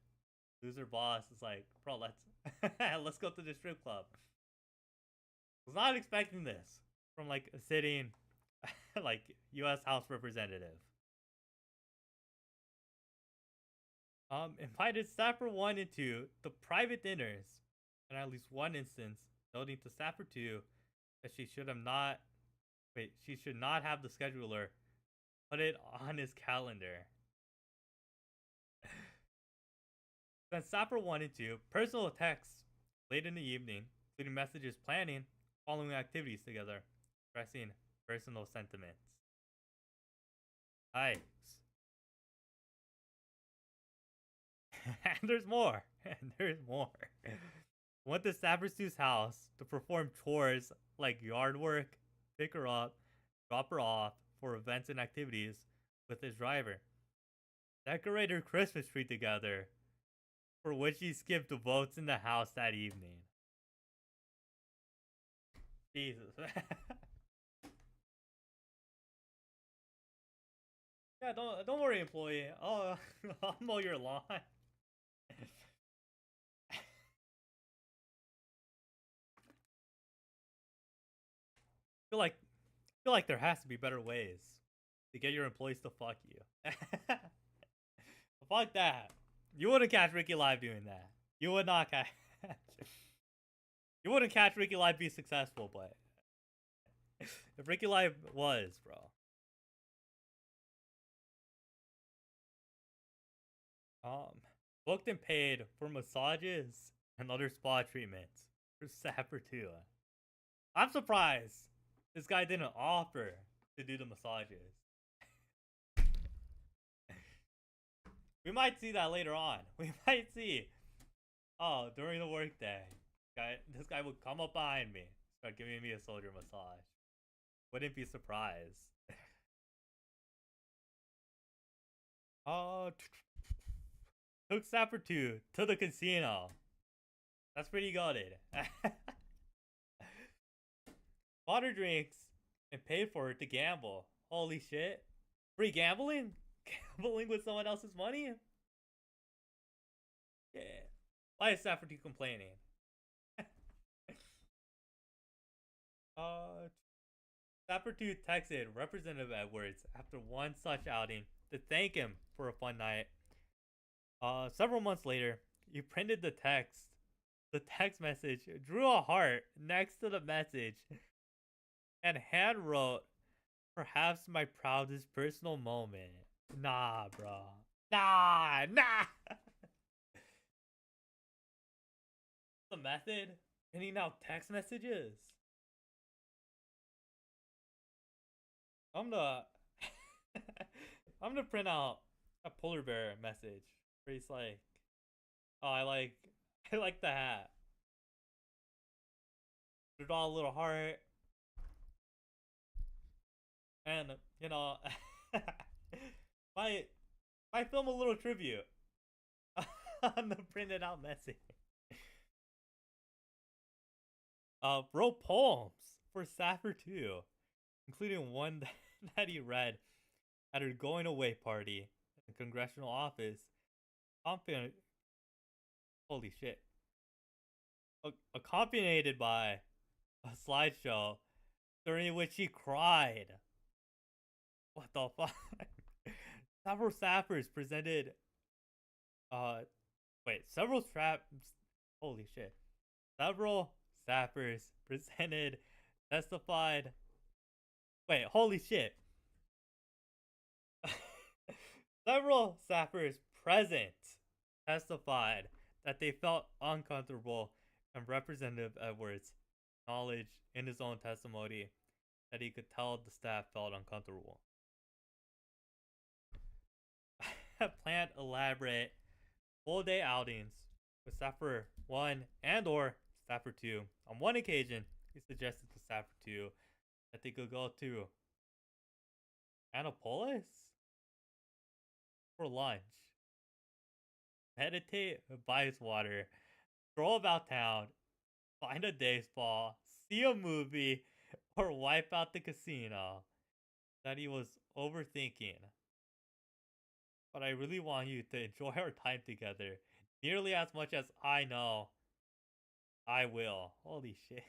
S2: loser boss is like, bro, let's go to the strip club. Was not expecting this from like a sitting like US House representative. Invited Staffer 1 and 2 to private dinners, and at least one instance noting to Staffer 2 that she should not have the scheduler put it on his calendar. Then Staffer 1 and 2 personal texts late in the evening, including messages planning following activities together, expressing personal sentiments. Yikes. And there's more. And there's more. Went to Staffer 2's house to perform chores like yard work, pick her up, drop her off for events and activities with his driver. Decorate her Christmas tree together, for which he skipped votes in the house that evening. Jesus. Yeah, don't worry, employee. I'll mow your lawn. feel like there has to be better ways to get your employees to fuck you. Fuck that. You wouldn't catch Ricky Live doing that. You would not catch. You wouldn't catch Ricky Live be successful, but if Ricky Live was, bro. Booked and paid for massages and other spa treatments for Sapper 2. I'm surprised this guy didn't offer to do the massages. We might see that later on. We might see. Oh, during the workday, this guy would come up behind me, start giving me a soldier massage. Wouldn't be surprised. Took Sapper 2 to the casino. That's pretty goated. Bought her drinks and paid for her to gamble. Holy shit. Free gambling? Gambling with someone else's money? Yeah. Why is Sapper 2 complaining? Sapper 2 texted Representative Edwards after one such outing to thank him for a fun night. Several months later, he printed the text. The text message, drew a heart next to the message, and hand wrote, "Perhaps my proudest personal moment." Nah, bro. Nah. The method? Sending out text messages? I'm gonna print out a polar bear message where he's like, "Oh, I like the hat." Draw a little heart, and you know, might film a little tribute on the printed out message. Wrote poems for Sapper 2, including one that he read at her going away party in the congressional office. Holy shit. Accompanied by a slideshow during which he cried. What the fuck? Several staffers presented. Holy shit. Several staffers presented, testified. Wait, holy shit. Several staffers present testified that they felt uncomfortable and Representative Edwards acknowledged in his own testimony that he could tell the staff felt uncomfortable. Planned elaborate full-day outings with Staffer 1 and or Staffer 2. On one occasion, he suggested to Staffer 2 that they could go to Annapolis for lunch, meditate by his water, stroll about town, find a day spa, see a movie, or wipe out the casino. That he was overthinking. But I really want you to enjoy our time together nearly as much as I know I will. Holy shit.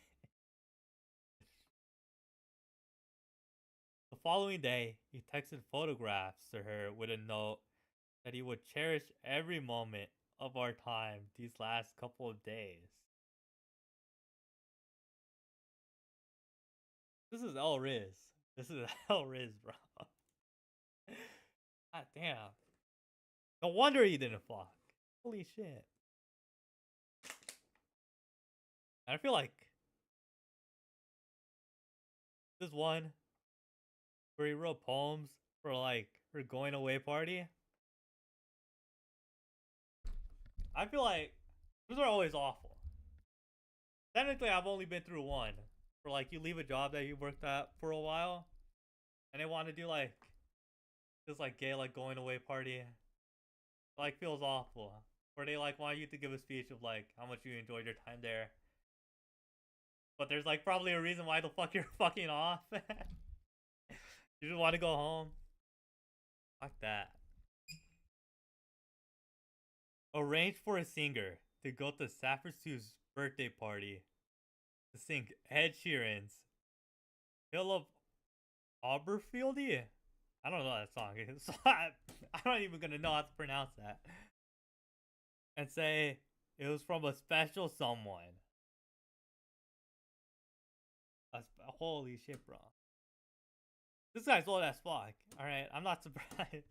S2: The following day, he texted photographs to her with a note that he would cherish every moment of our time these last couple of days. This is El Rizz. This is El Rizz, bro. God damn. No wonder he didn't fuck. Holy shit. And I feel like this one where he wrote poems for like her going away party. I feel like those are always awful. Technically, I've only been through one. Where like you leave a job that you worked at for a while, and they want to do like this like gay like going away party. Like feels awful. Where they like want you to give a speech of like how much you enjoyed your time there. But there's like probably a reason why the fuck you're fucking off. You just want to go home. Fuck that. Arrange for a singer to go to Staffer 2's birthday party to sing Ed Sheeran's Philip Oberfieldy? I don't know that song. I'm not even gonna know how to pronounce that. And say it was from a special someone. Holy shit, bro. This guy's old as fuck. Alright, I'm not surprised.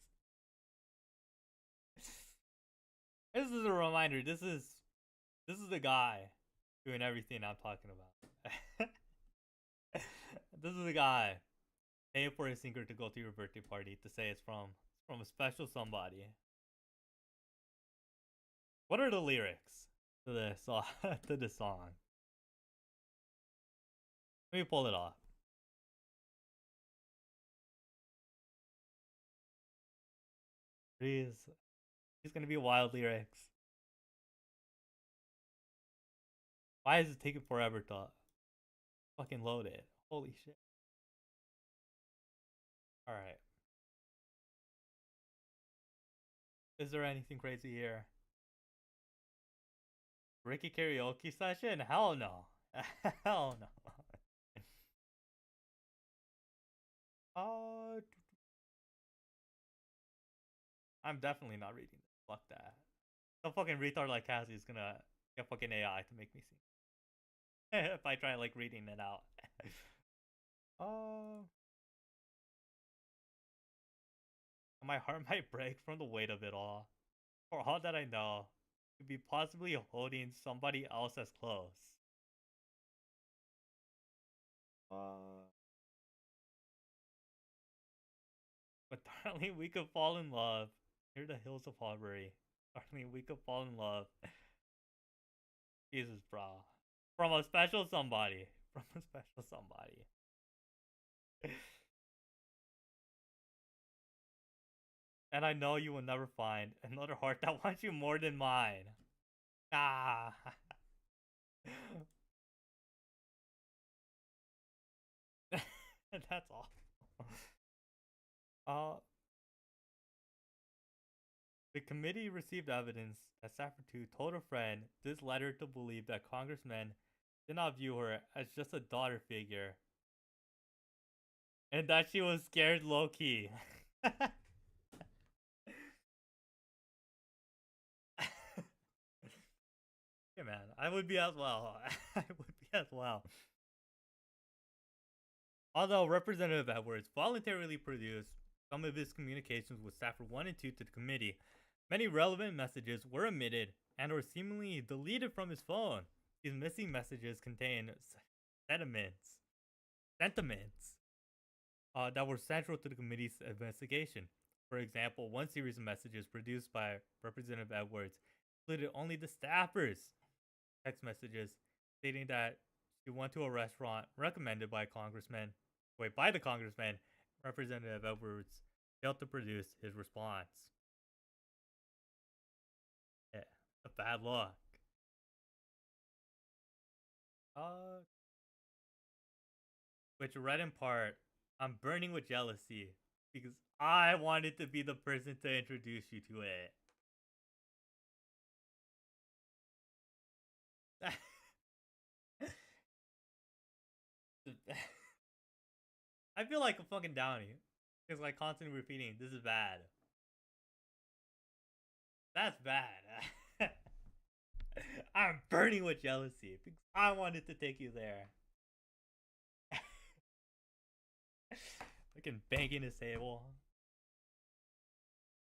S2: This is a reminder. This is the guy doing everything I'm talking about. This is the guy paying for a singer to go to your birthday party to say it's from a special somebody. What are the lyrics to this to this song? Let me pull it off. These gonna be wild lyrics. Why is it taking forever to fucking load it? Holy shit. Alright. Is there anything crazy here? Ricky karaoke session? Hell no. Hell no. I'm definitely not reading this. Fuck that. Some fucking retard like Cassie is gonna get fucking AI to make me sing. If I try like reading it out. My heart might break from the weight of it all. For all that I know, could be possibly holding somebody else as close. But darling, we could fall in love near the hills of Harbury. Darling, we could fall in love. Jesus, bro. From a special somebody. From a special somebody. And I know you will never find another heart that wants you more than mine. Ah. That's awful. The committee received evidence that Staffer 2 told a friend this letter to believe that congressmen did not view her as just a daughter figure. And that she was scared low-key. Yeah, man, I would be as well. I would be as well. Although Representative Edwards voluntarily produced some of his communications with Staffer 1 and 2 to the committee, many relevant messages were omitted and or seemingly deleted from his phone. These missing messages contain sentiments that were central to the committee's investigation. For example, one series of messages produced by Representative Edwards included only the staffers' text messages stating that she went to a restaurant recommended by the congressman. Representative Edwards failed to produce his response. Yeah, a bad luck. Which read in part, I'm burning with jealousy because I wanted to be the person to introduce you to it. I feel like a fucking downy. Because like constantly repeating, this is bad. That's bad. I'm burning with jealousy because I wanted to take you there. Fucking banging his table.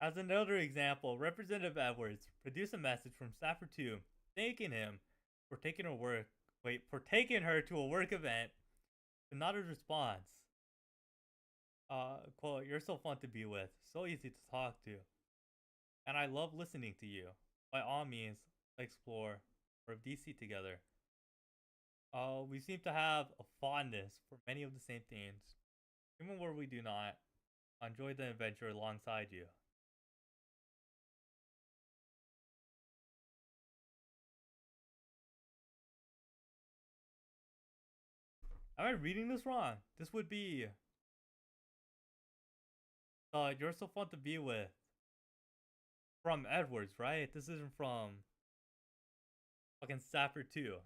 S2: As another example, Representative Edwards produced a message from Staffer 2 thanking him for taking her to a work event, but not a response. Quote, you're so fun to be with, so easy to talk to, and I love listening to you. By all means, explore or DC together. We seem to have a fondness for many of the same themes, even where we do not. I enjoy the adventure alongside you. Am I reading this wrong? This would be you're so fun to be with from Edwards, right? This isn't from fucking Sapper 2.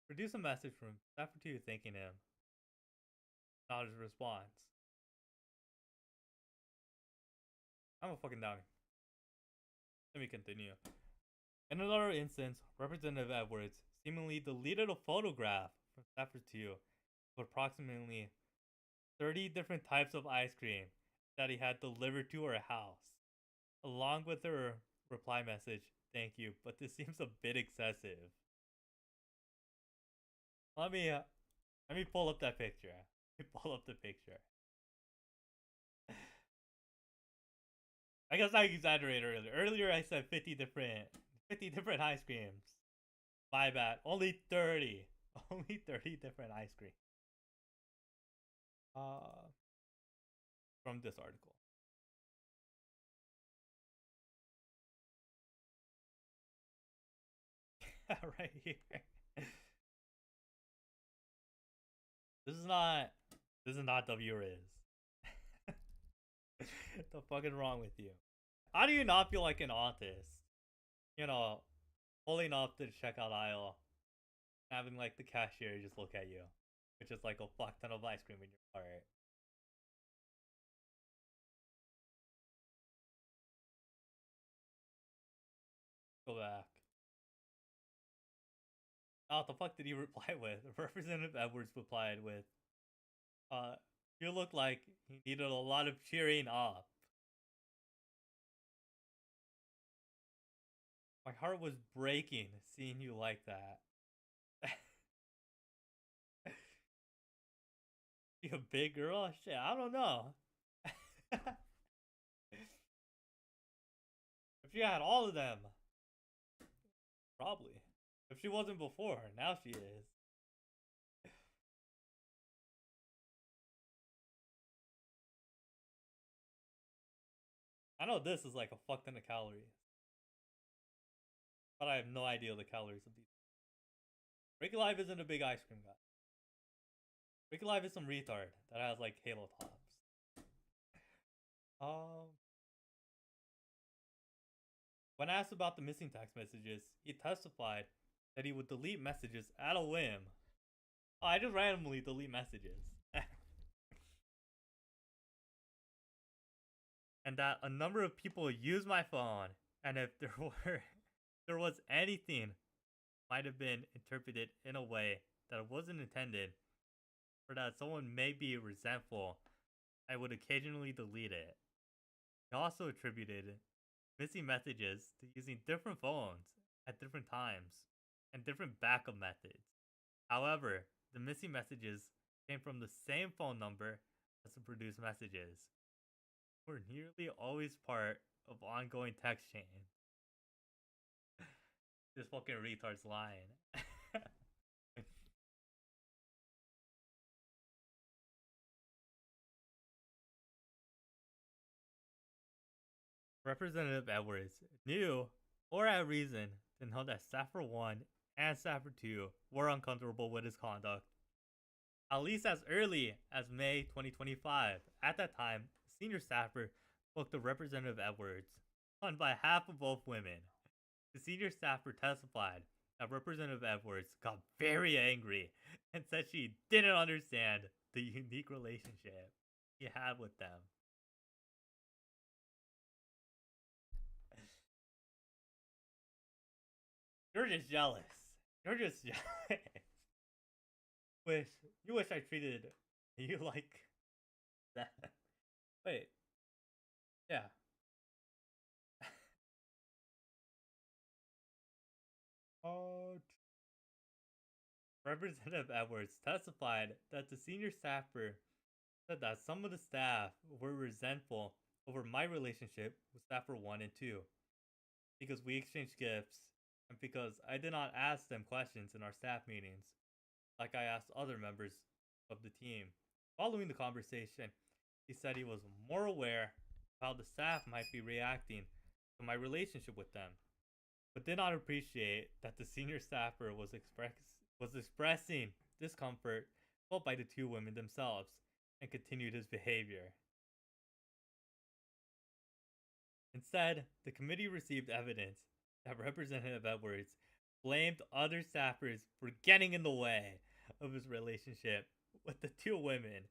S2: Produce a message from Sapper 2 thanking him. Not his response. I'm a fucking downy. Let me continue. In another instance, Representative Edwards seemingly deleted a photograph from Sapper 2 of approximately 30 different types of ice cream that he had delivered to her house, along with her reply message, thank you, but this seems a bit excessive. Let me pull up that picture. Let me pull up the picture. I guess I exaggerated earlier. Earlier I said 50 different ice creams. My bad. Only 30. Only 30 different ice creams. From this article. Right here. This is not W Rizz. The fucking wrong with you? How do you not feel like an autist? You know, pulling up to the checkout aisle, having like the cashier just look at you, which is like a fuck ton of ice cream in your cart. Go back. Oh, what the fuck did he reply with? Representative Edwards replied with, you look like he needed a lot of cheering up. My heart was breaking seeing you like that. You a big girl? Shit, I don't know. If she had all of them, probably. If she wasn't before, now she is. I know this is like a fuck ton of calories, but I have no idea the calories of these. Ricky Live isn't a big ice cream guy. Ricky Live is some retard that has like Halo tops. When asked about the missing text messages, he testified that he would delete messages at a whim. Oh, I just randomly delete messages. And that a number of people use my phone, and if there was anything might have been interpreted in a way that it wasn't intended, or that someone may be resentful, I would occasionally delete it. He also attributed missing messages to using different phones at different times and different backup methods. However, the missing messages came from the same phone number as the produced messages. Were nearly always part of ongoing text chain. This fucking retard's lying. Representative Edwards knew, or had reason, to know that Staffer 1 and Staffer 2 were uncomfortable with his conduct. At least as early as May 2025. At that time, the senior staffer spoke to Representative Edwards on behalf of both women. The senior staffer testified that Representative Edwards got very angry and said she didn't understand the unique relationship he had with them. You're just jealous. You're just jealous. You wish I treated you like that. Wait. Yeah. Representative Edwards testified that the senior staffer said that some of the staff were resentful over my relationship with staffer 1 and 2 because we exchanged gifts and because I did not ask them questions in our staff meetings like I asked other members of the team. Following the conversation, he said he was more aware of how the staff might be reacting to my relationship with them, but did not appreciate that the senior staffer was expressing discomfort felt by the two women themselves and continued his behavior. Instead, the committee received evidence that Representative Edwards blamed other staffers for getting in the way of his relationship with the two women,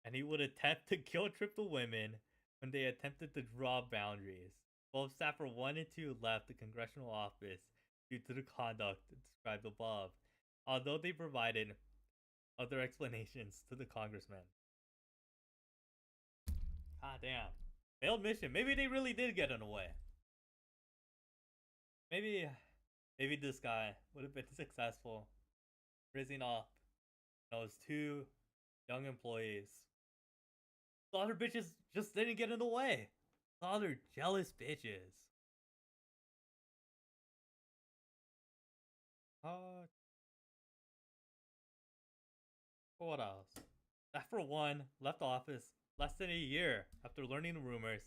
S2: and he would attempt to guilt trip the women when they attempted to draw boundaries. Both staffer 1 and 2 left the congressional office due to the conduct described above, although they provided other explanations to the congressman. God damn. Failed mission. Maybe they really did get in the way. Maybe this guy would have been successful rizzing off those two young employees. The other bitches just didn't get in the way. The other jealous bitches. What else? Staffer 1 left office less than a year after learning the rumors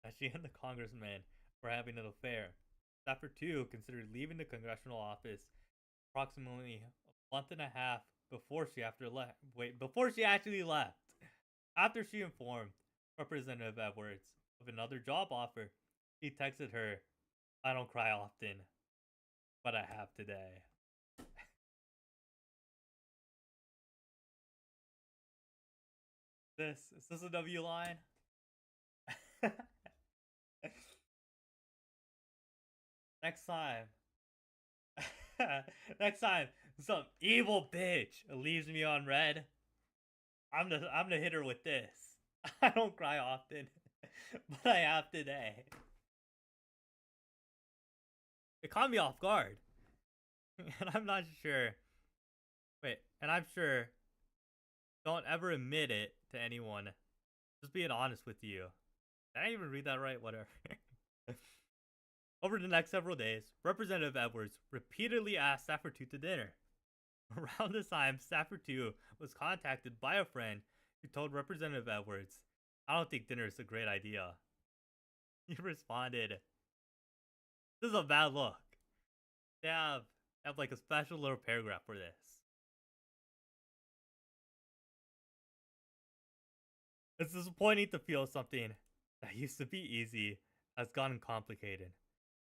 S2: that she and the congressman were having an affair. Staffer 2 considered leaving the congressional office approximately a month and a half before she actually left. After she informed Representative Edwards of another job offer, he texted her, "I don't cry often, but I have today." Is this a W line? Next time. Next time some evil bitch leaves me on red, I'm the hitter with this. I don't cry often, but I have today. It caught me off guard. And I'm not sure. Wait, and I'm sure don't ever admit it to anyone. Just being honest with you. Did I even read that right? Whatever. Over the next several days, Representative Edwards repeatedly asked Staffer 2 to dinner. Around this time, Staffer 2 was contacted by a friend who told Representative Edwards, "I don't think dinner is a great idea." He responded, "This is a bad look." They have like a special little paragraph for this. It's disappointing to feel something that used to be easy has gotten complicated.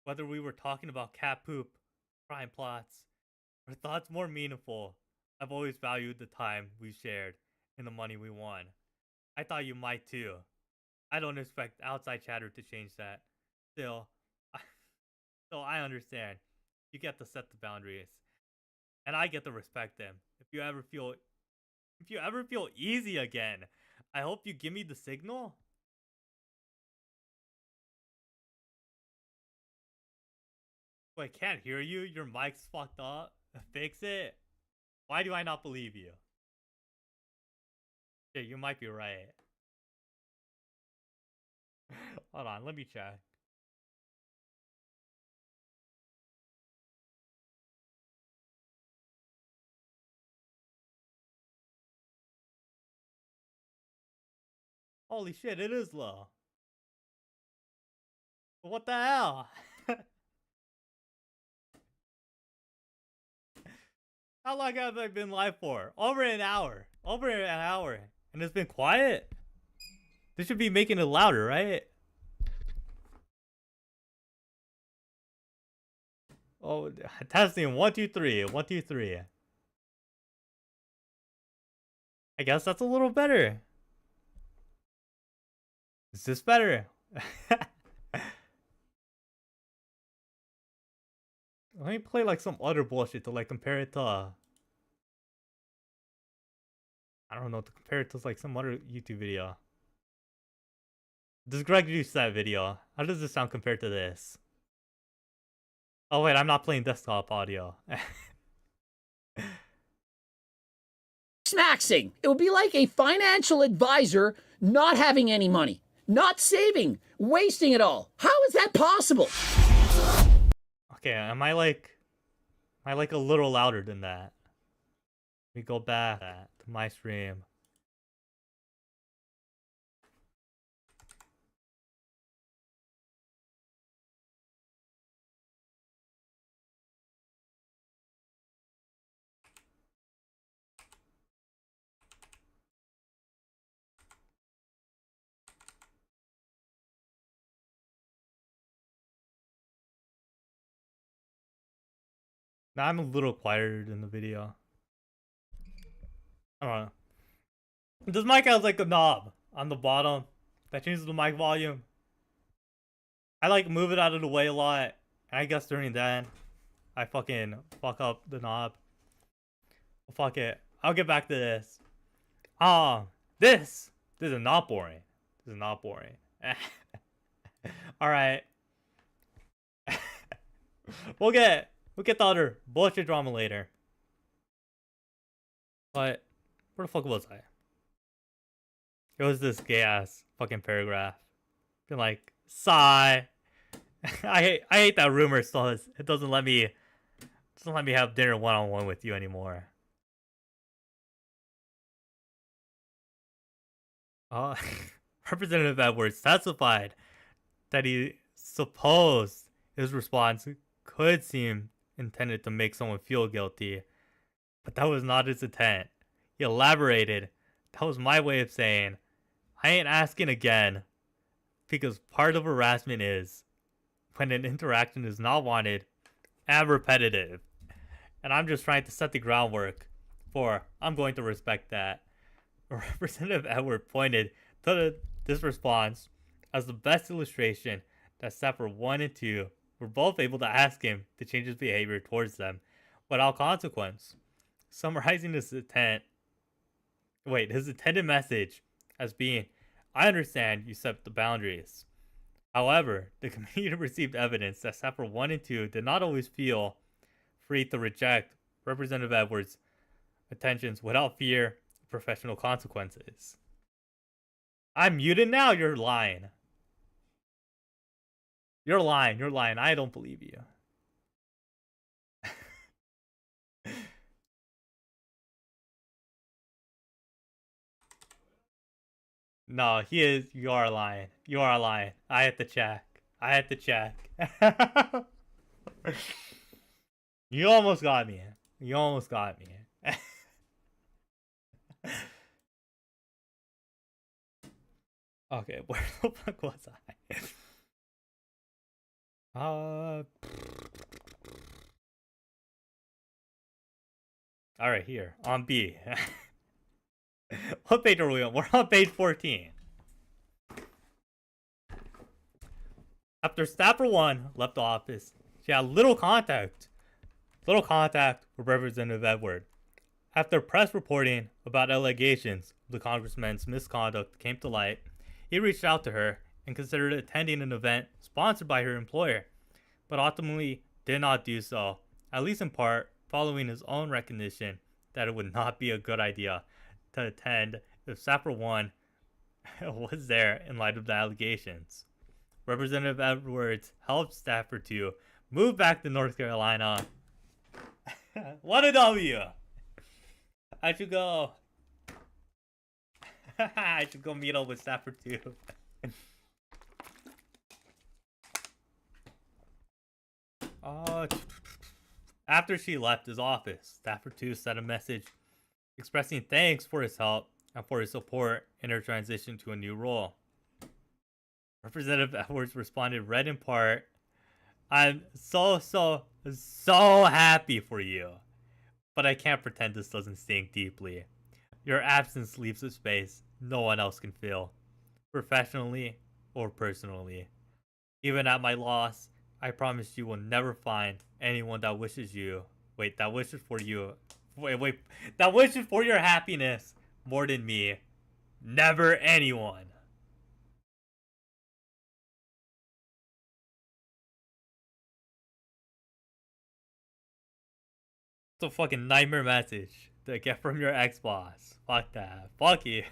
S2: Whether we were talking about cat poop, crime plots, or thoughts more meaningful, I've always valued the time we shared and the money we won. I thought you might too. I don't expect outside chatter to change that. Still, I understand. You get to set the boundaries, and I get to respect them. If you ever feel easy again, I hope you give me the signal. Wait, can't hear you? Your mic's fucked up? Fix it? Why do I not believe you? Yeah, you might be right. Hold on, let me check. Holy shit, it is low. What the hell? How long have I been live for? Over an hour. Over an hour. And it's been quiet? This should be making it louder, right? Oh, testing 1, 2, 3. 1, 2, 3. I guess that's a little better. Is this better? Let me play like some other bullshit to like compare it to I don't know, to compare it to like some other YouTube video. Does Greg use that video? How does this sound compared to this? Oh wait, I'm not playing desktop audio.
S3: Maxing. It would be like a financial advisor not having any money, not saving, wasting it all. How is that possible?
S2: Okay, am I like a little louder than that? Let me go back to my stream. Now I'm a little quieter than the video. I don't know. This mic has like a knob on the bottom that changes the mic volume. I like move it out of the way a lot. And I guess during that, I fucking fuck up the knob. Well, fuck it. I'll get back to this. This is not boring. This is not boring. Alright. We'll get the other bullshit drama later. But where the fuck was I? It was this gay ass fucking paragraph. Been like, sigh. I hate that rumor still. It doesn't let me have dinner one-on-one with you anymore. Representative Edwards testified that he supposed his response could seem intended to make someone feel guilty, but that was not his intent. He elaborated, that was my way of saying, I ain't asking again, because part of harassment is when an interaction is not wanted and repetitive. And I'm just trying to set the groundwork for I'm going to respect that. Representative Edward pointed to this response as the best illustration that Staffer 1 and 2 were both able to ask him to change his behavior towards them without consequence, summarizing his intended message as being, I understand you set the boundaries. However, the committee received evidence that Staffer 1 and 2 did not always feel free to reject Representative Edwards' attentions without fear of professional consequences. I'm muted now, you're lying. You're lying, I don't believe you. No, you are lying. You are lying. I had to check. You almost got me. Okay, where the fuck was I? Alright, here. On B. What page are we on? We're on page 14. After Staffer 1 left office, she had little contact with Representative Edward. After press reporting about allegations of the congressman's misconduct came to light, he reached out to her and considered attending an event sponsored by her employer, but ultimately did not do so, at least in part following his own recognition that it would not be a good idea to attend if Stafford 1 was there in light of the allegations. Representative Edwards helped Stafford 2 move back to North Carolina. What a W! I should go. I should go meet up with Stafford 2. After she left his office, Stafford 2 sent a message expressing thanks for his help and for his support in her transition to a new role. Representative Edwards responded, read in part, "I'm so happy for you, but I can't pretend this doesn't sting deeply. Your absence leaves a space no one else can fill, professionally or personally. Even at my loss, I promise you will never find anyone that wishes for your happiness more than me. Never anyone." It's a fucking nightmare message to get from your ex-boss. Fuck that. Fuck you.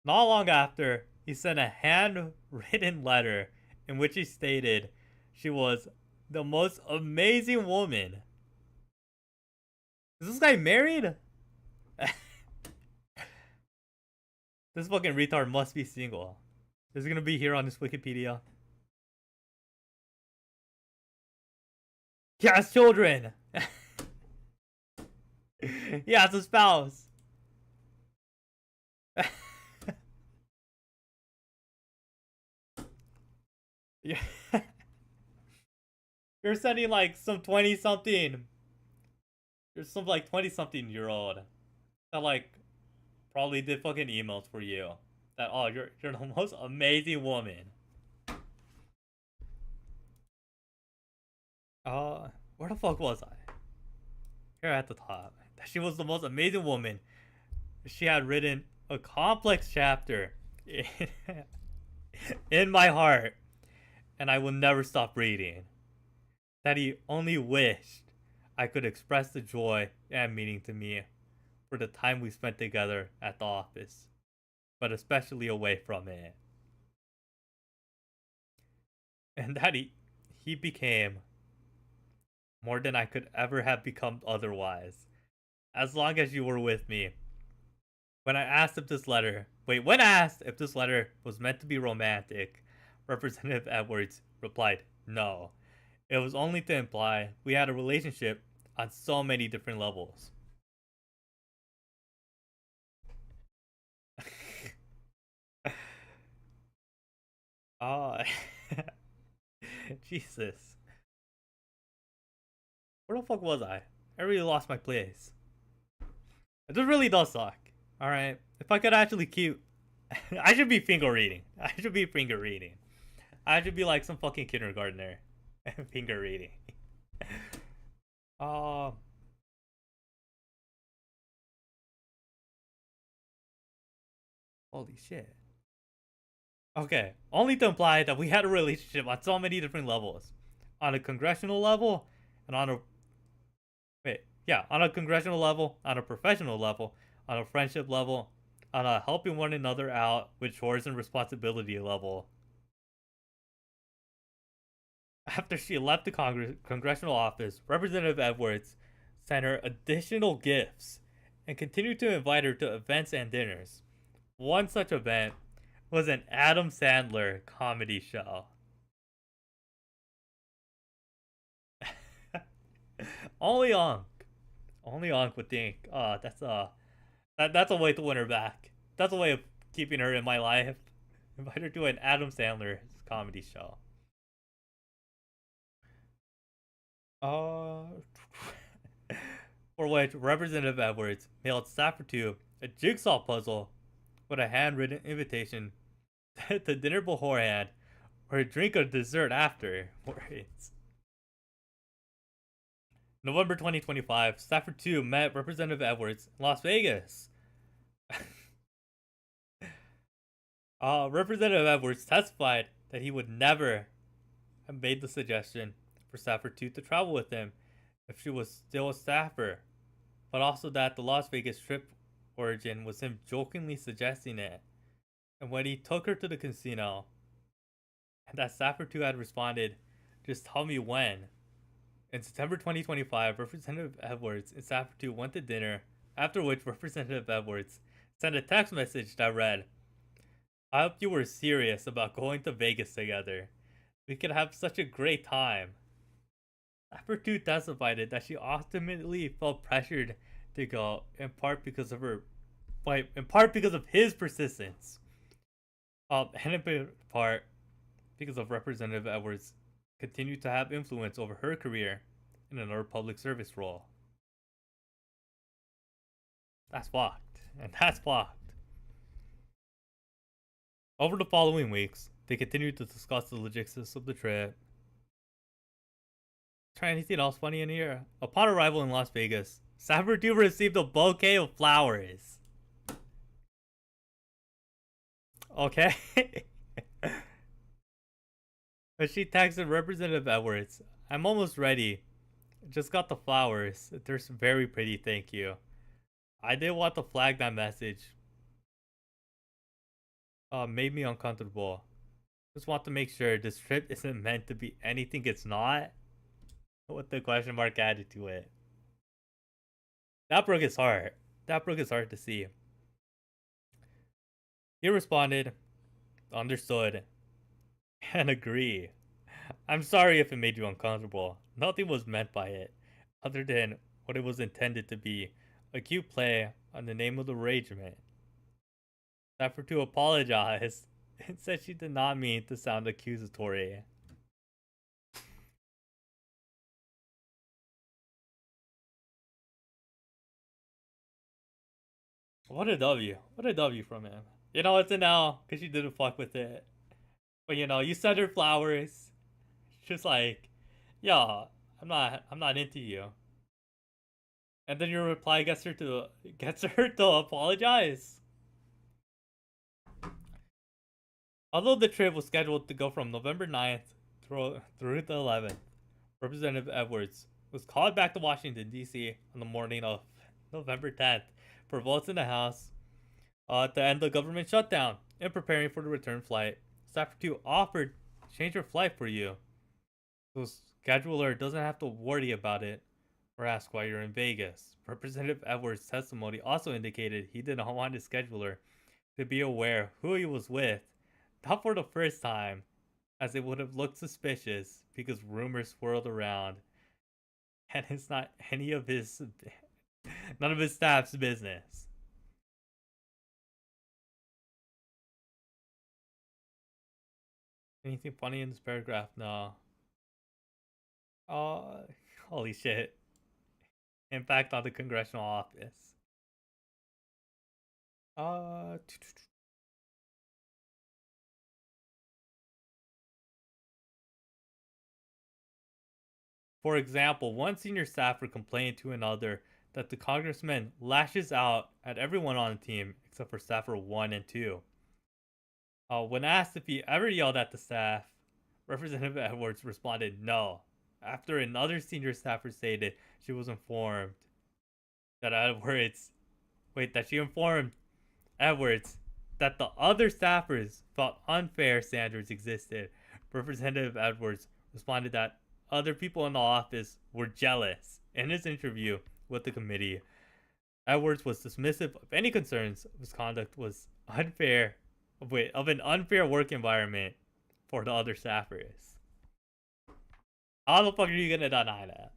S2: Not long after, he sent a handwritten letter in which he stated she was the most amazing woman. Is this guy married? This fucking retard must be single. Is it gonna be here on this Wikipedia? He has children. He has a spouse. Yeah. You're sending like some 20-something. There's some like 20-something-year-old that like probably did fucking emails for you. That you're the most amazing woman. Where the fuck was I? Here at the top. She was the most amazing woman. She had written a complex chapter in my heart, and I will never stop reading. That he only wished I could express the joy and meaning to me for the time we spent together at the office, but especially away from it. And that he became more than I could ever have become otherwise, as long as you were with me. When asked if this letter was meant to be romantic, Representative Edwards replied, "No. It was only to imply we had a relationship on so many different levels." Oh, Jesus. Where the fuck was I? I really lost my place. This really does suck. Alright. If I could actually keep... I should be finger reading. I should be like some fucking kindergartner. Finger reading. Holy shit. Okay. Only to imply that we had a relationship on so many different levels. On a congressional level, and on a congressional level, on a professional level, on a friendship level, on a helping one another out with chores and responsibility level. After she left the congressional office, Representative Edwards sent her additional gifts and continued to invite her to events and dinners. One such event was an Adam Sandler comedy show. Only Onk would think, that's a way to win her back. That's a way of keeping her in my life. Invite her to an Adam Sandler comedy show. For which Representative Edwards mailed Stafford 2 a jigsaw puzzle with a handwritten invitation to dinner beforehand or a drink or dessert after. November 2025, Stafford 2 met Representative Edwards in Las Vegas. Representative Edwards testified that he would never and made the suggestion for Staffer 2 to travel with him if she was still a staffer, but also that the Las Vegas trip origin was him jokingly suggesting it. And when he took her to the casino, and that Staffer 2 had responded, "Just tell me when." In September 2025, Representative Edwards and Staffer 2 went to dinner, after which Representative Edwards sent a text message that read, "I hope you were serious about going to Vegas together. We could have such a great time." Staffer 2 testified that she ultimately felt pressured to go, in part because of his persistence, and in part because of Representative Edwards continued to have influence over her career in another public service role. That's fucked, and that's fucked. Over the following weeks, they continued to discuss the logistics of the trip. Try anything else funny in here? Upon arrival in Las Vegas, Staffer 2 received a bouquet of flowers. Okay. But she texted Representative Edwards, "I'm almost ready. Just got the flowers. They're very pretty, thank you. I did want to flag that message. Made me uncomfortable. Just want to make sure this trip isn't meant to be anything it's not." With the question mark added to it. That broke his heart. That broke his heart to see. He responded, "Understood. And agree. I'm sorry if it made you uncomfortable. Nothing was meant by it, other than what it was intended to be, a cute play on the name of the arrangement." Staffer 2 apologized and said she did not mean to sound accusatory. What a W. What a W from him. You know, it's an L because she didn't fuck with it. But you know, you send her flowers. She's like, "Yeah, I'm not into you." And then your reply gets her to apologize. Although the trip was scheduled to go from November 9th through the 11th, Representative Edwards was called back to Washington, D.C. on the morning of November 10th for votes in the House to end the government shutdown and preparing for the return flight. Staffer 2 offered to change her flight for you, so scheduler doesn't have to worry about it or ask why you're in Vegas. Representative Edwards' testimony also indicated he did not want his scheduler to be aware who he was with, not for the first time, as it would have looked suspicious because rumors swirled around, and it's not none of his staff's business. Anything funny in this paragraph? No. Holy shit. Impact on the congressional office. For example, one senior staffer complained to another that the congressman lashes out at everyone on the team except for staffer 1 and 2. When asked if he ever yelled at the staff, Representative Edwards responded no, after another senior staffer stated she was informed that she informed Edwards that the other staffers felt unfair standards existed. Representative Edwards responded that other people in the office were jealous. In his interview with the committee, Edwards was dismissive of any concerns his conduct was of an unfair work environment for the other staffers. How the fuck are you gonna deny that?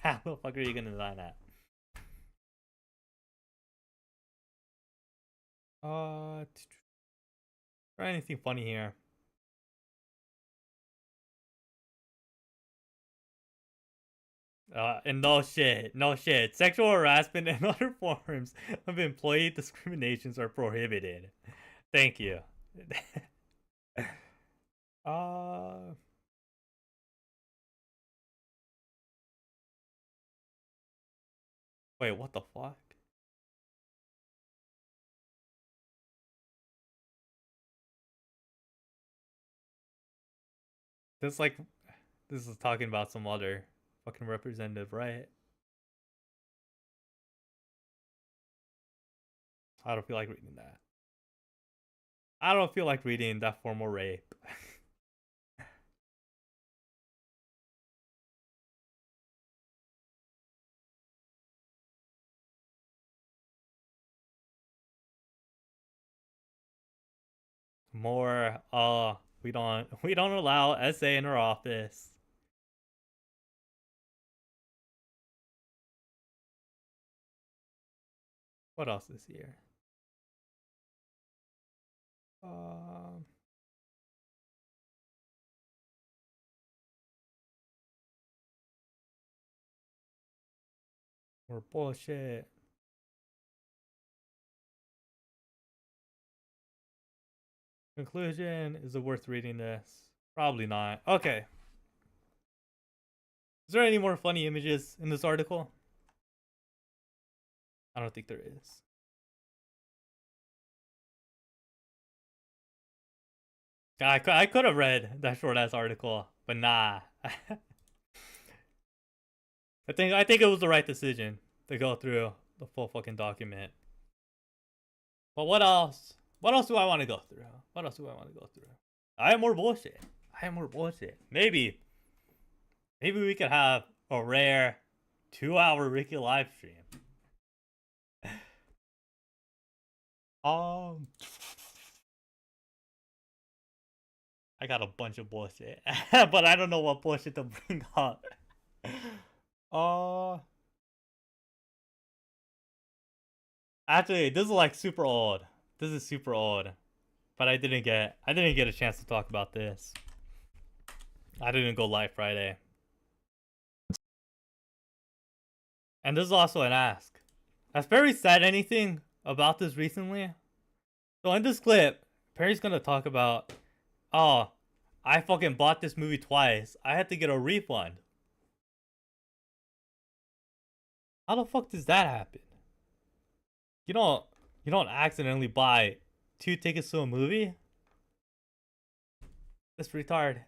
S2: How the fuck are you gonna deny that? Try anything funny here. And no shit. Sexual harassment and other forms of employee discriminations are prohibited. Thank you. Wait, what the fuck? This like this is talking about some other fucking representative, right? I don't feel like reading that. I don't feel like reading that formal rape. More we don't allow SA in our office. What else is here? More bullshit. Conclusion, is it worth reading this? Probably not. Okay. Is there any more funny images in this article? I don't think there is. I could have read that short ass article, but nah. I think it was the right decision to go through the full fucking document. But what else? What else do I want to go through? What else do I want to go through? I have more bullshit. Maybe we could have a rare 2-hour Ricky live stream. I got a bunch of bullshit, but I don't know what bullshit to bring up. Actually, this is like super old. This is super old, but I didn't get a chance to talk about this. I didn't go live Friday, and this is also an ask. Has Perry said anything about this recently? So in this clip, Perry's gonna talk about, oh, I fucking bought this movie twice. I had to get a refund. How the fuck does that happen? You don't accidentally buy 2 tickets to a movie? This retard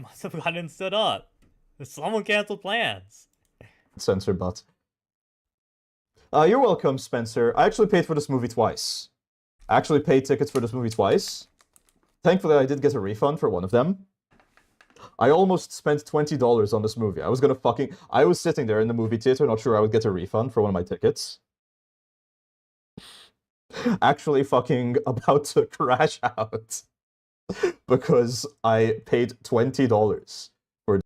S2: must have gotten stood up. Someone canceled plans.
S4: Censor bot. You're welcome, Spencer. I actually paid for this movie twice. I actually paid tickets for this movie twice. Thankfully, I did get a refund for one of them. I almost spent $20 on this movie. I was sitting there in the movie theater, not sure I would get a refund for one of my tickets. Actually fucking about to crash out. Because I paid $20 for...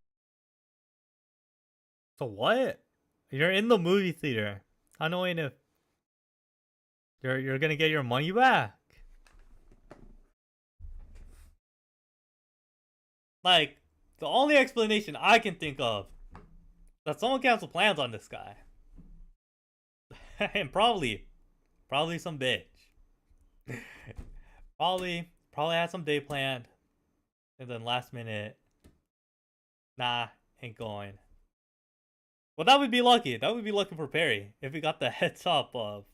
S2: So what? You're in the movie theater. How annoying if you're gonna get your money back. Like, the only explanation I can think of that someone canceled plans on this guy. And probably some bitch. probably had some day planned, and then last minute, nah, ain't going. Well, that would be lucky. That would be lucky for Perry if he got the heads up of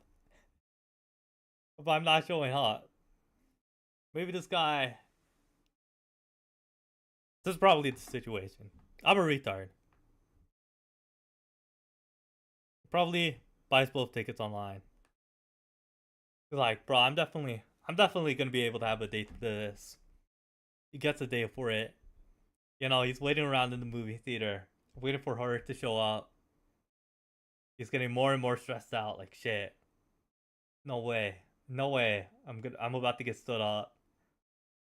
S2: if I'm not showing up. Maybe this guy. This is probably the situation. I'm a retard. Probably buys both tickets online. Like, bro, I'm definitely gonna be able to have a date to this. He gets a day for it. You know, he's waiting around in the movie theater, waiting for her to show up. He's getting more and more stressed out. Like, shit. No way. I'm about to get stood up,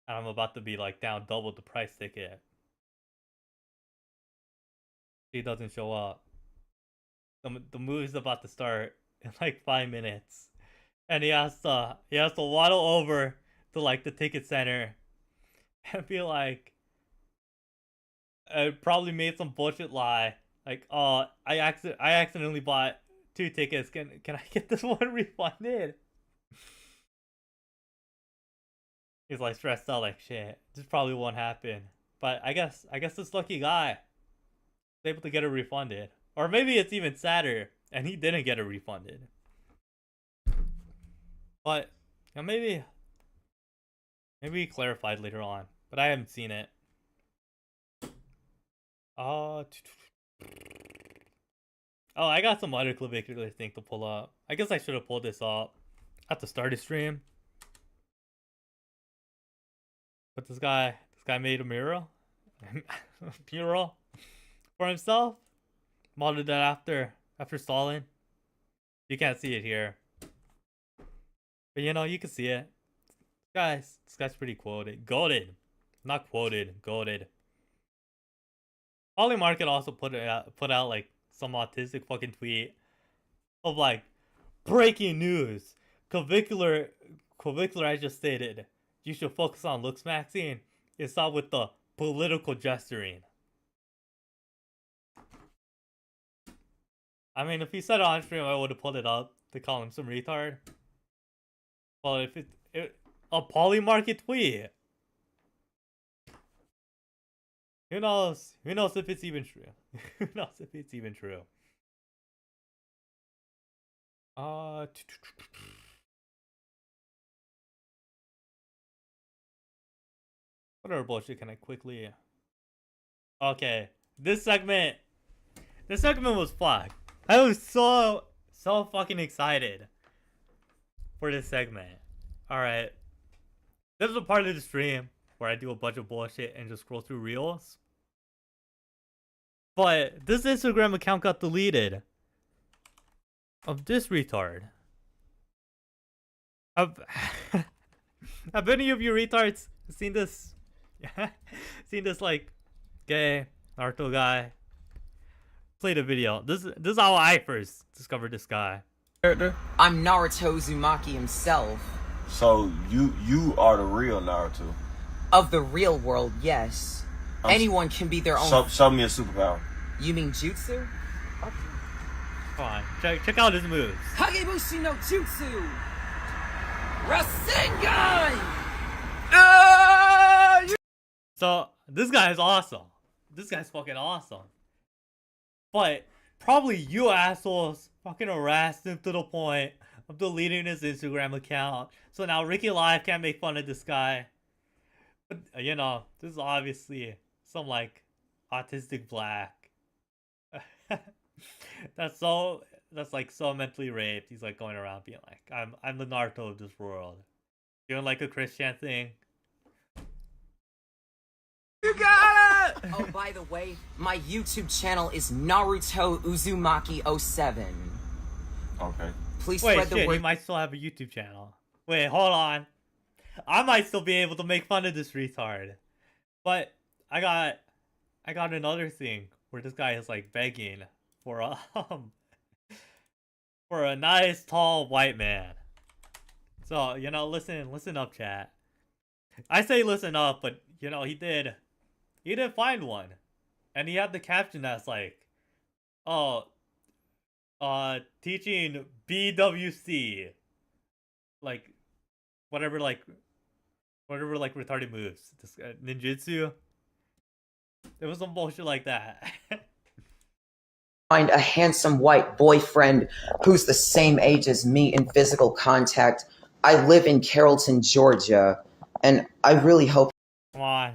S2: and I'm about to be like down double the price ticket. He doesn't show up. The movie's about to start in like 5 minutes, and he has to waddle over to like the ticket center and be like, I probably made some bullshit lie. Like, oh, I accidentally bought 2 tickets. Can I get this one refunded? He's like stressed out, like, shit, this probably won't happen. But I guess this lucky guy was able to get it refunded. Or maybe it's even sadder and he didn't get it refunded. But you know, maybe he clarified later on, but I haven't seen it. Oh, I got some other clavicular thing to pull up. I guess I should have pulled this up at the start of stream. But this guy made a mural, mural for himself. Modeled that after Stalin. You can't see it here, but you know you can see it. Guys, this guy's pretty goated, not quoted, goated. Poly Market also put out like some autistic fucking tweet of like breaking news. Clavicular I just stated you should focus on looks maxing. It's not with the political gesturing. I mean, if he said it on stream, I would have pulled it up to call him some retard. Well, if a Poly Market tweet, who knows? Who knows if it's even true? Who knows if it's even true? What other bullshit can I quickly... Okay, this segment was fucked. I was so fucking excited for this segment. Alright. This is a part of the stream where I do a bunch of bullshit and just scroll through reels. But this Instagram account got deleted. Of this retard. Have any of you retards seen this? Seen this like gay Naruto guy? Played a video. This is how I first discovered this guy.
S5: I'm Naruto Uzumaki himself.
S6: So you are the real Naruto?
S5: Of the real world, yes. Anyone can be their own.
S6: Show me a superpower.
S5: You mean jutsu?
S2: Come on, check out his moves.
S5: Kagebushi no Jutsu! Rasengan!
S2: So, this guy is awesome. This guy's fucking awesome. But, probably you assholes fucking harassed him to the point of deleting his Instagram account. So now Ricky Live can't make fun of this guy. But, you know, this is obviously some, like, autistic black. That's like so mentally raped. He's like going around being like, I'm the Naruto of this world. Doing like a Christian thing.
S5: You got it! Oh, by the way, my YouTube channel is Naruto Uzumaki 07.
S6: Okay.
S5: Please
S2: Wait,
S5: spread the
S2: shit,
S5: word.
S2: he might still have a YouTube channel. Wait, hold on. I might still be able to make fun of this retard. But I got another thing where this guy is like begging for a nice tall white man. So, you know, listen up, chat. I say listen up, but you know, he did find one. And he had the caption that's like, oh, teaching BWC. Like whatever retarded moves. This ninjutsu. There was some bullshit like that.
S5: Find a handsome white boyfriend who's the same age as me in physical contact. I live in Carrollton, Georgia, and I really hope.
S2: Come on.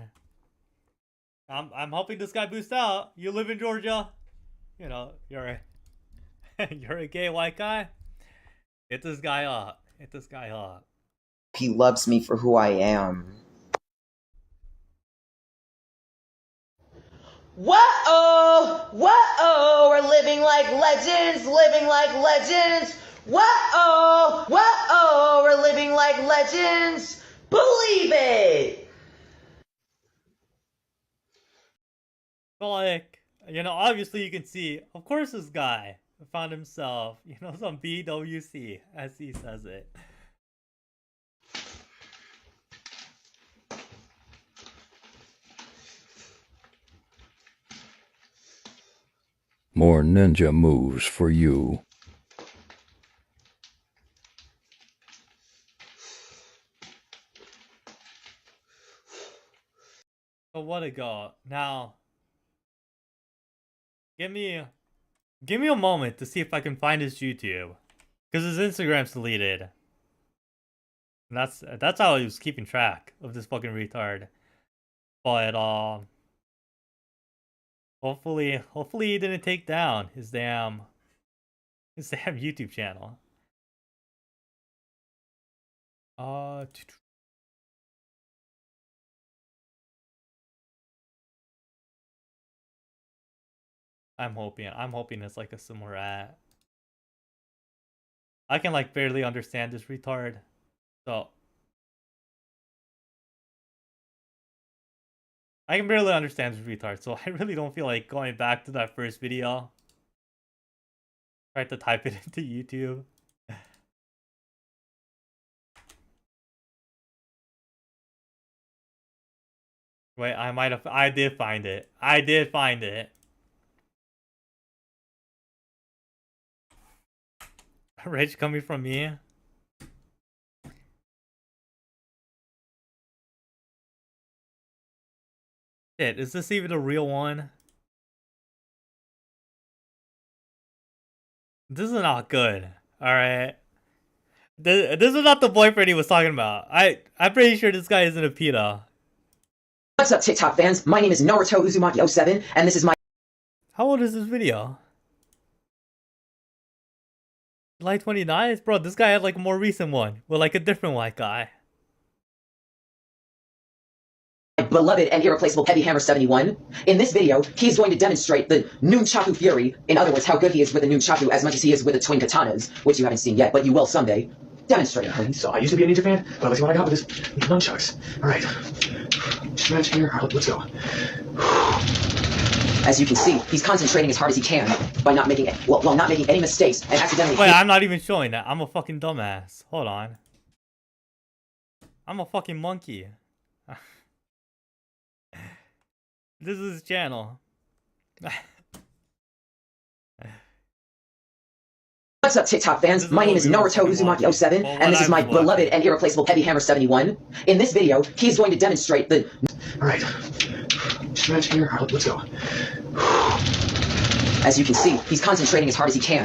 S2: I'm hoping this guy boosts out. You live in Georgia. You know, you're a gay white guy. Hit this guy up. Hit this guy up.
S5: He loves me for who I am. Whoa, whoa, we're living like legends, living like legends. Whoa, whoa, we're living like legends. Believe it.
S2: But like, you know, obviously you can see, of course this guy found himself, you know, some BWC, as he says it.
S7: More ninja moves for you.
S2: But what a go. Now, give me a moment to see if I can find his YouTube. Because his Instagram's deleted. And that's how he was keeping track of this fucking retard. But, hold Hopefully he didn't take down his damn YouTube channel. I'm hoping it's like a similar at. I can like barely understand this retard. So I can barely understand this retard, so I really don't feel like going back to that first video. Try to type it into YouTube. Wait, I did find it. I did find it. Rage coming from me. Shit, is this even a real one? This is not good. Alright. This is not the boyfriend he was talking about. I'm pretty sure this guy isn't a pedo.
S5: What's up, TikTok fans? My name is Naruto Uzumaki07, and this is my...
S2: How old is this video? July 29th? Bro, this guy had like a more recent one. With like a different white guy.
S5: beloved and irreplaceable Heavy Hammer 71. In this video, he's going to demonstrate the Nunchaku Fury. In other words, how good he is with the Nunchaku as much as he is with the twin katanas, which you haven't seen yet, but you will someday. Demonstrate.
S8: So I used to be a ninja fan, but let's see what I got with this nunchucks. All right, stretch here. Let's go.
S5: As you can see, he's concentrating as hard as he can by not making while not making any mistakes and accidentally.
S2: Wait, I'm not even showing that. I'm a fucking dumbass. Hold on. I'm a fucking monkey. This is his channel.
S5: What's up, TikTok fans? My name is Naruto Uzumaki07, and this is my beloved and irreplaceable Heavy Hammer 71. In this video, he's going to demonstrate the...
S8: Alright. Stretch here. Let's go.
S5: As you can see, he's concentrating as hard as he can.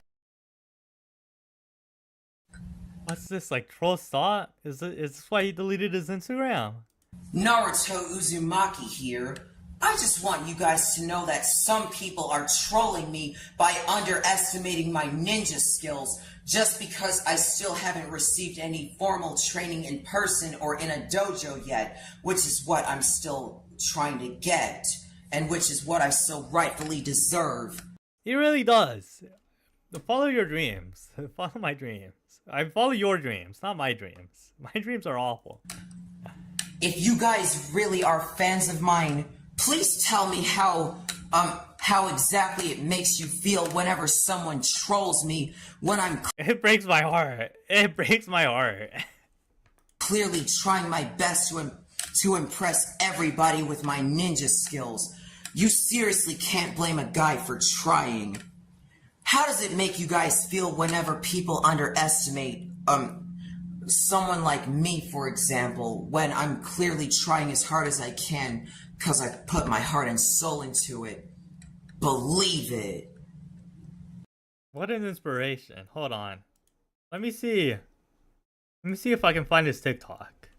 S2: What's this, like troll thought? Is this why he deleted his Instagram?
S9: Naruto Uzumaki here. I just want you guys to know that some people are trolling me by underestimating my ninja skills just because I still haven't received any formal training in person or in a dojo yet, which is what I'm still trying to get, and which is what I so rightfully deserve.
S2: He really does. Follow your dreams. Follow my dreams. I follow your dreams, not my dreams. My dreams are awful.
S9: If you guys really are fans of mine, please tell me how exactly it makes you feel whenever someone trolls me when I'm
S2: It breaks my heart. It breaks my heart.
S9: clearly trying my best to impress everybody with my ninja skills. You seriously can't blame a guy for trying. How does it make you guys feel whenever people underestimate someone like me, for example, when I'm clearly trying as hard as I can because I put my heart and soul into it? Believe it.
S2: What an inspiration. Hold on. Let me see. Let me see if I can find his TikTok.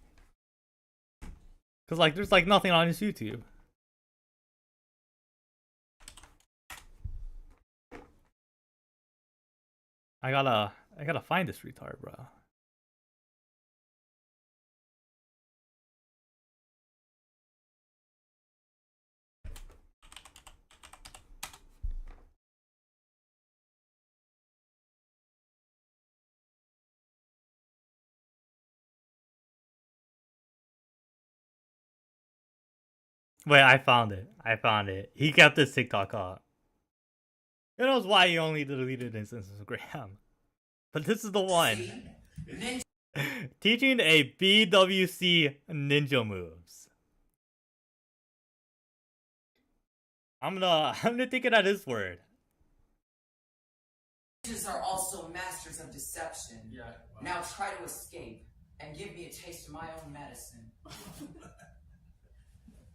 S2: Cause like there's like nothing on his YouTube. I gotta find this retard, bro. Wait, I found it. I found it. He kept his TikTok up. Who knows why he only deleted his Instagram? But this is the one. Teaching a BWC ninja moves. I'm gonna take it at his word.
S9: Ninjas are also masters of deception. Yeah. Now try to escape and give me a taste of my own medicine.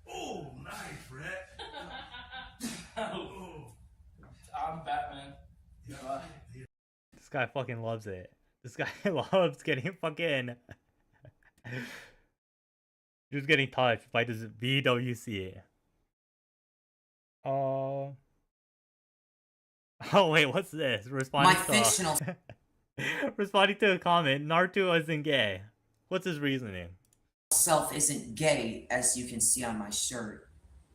S10: Oh, nice, Brett. I'm Batman. Yeah.
S2: This guy fucking loves it. This guy loves getting fucking just getting touched by this BWC. Oh. Oh wait, what's this?
S9: My fictional
S2: Responding to a comment, Naruto isn't gay. What's his reasoning?
S9: self isn't gay, as you can see on my shirt.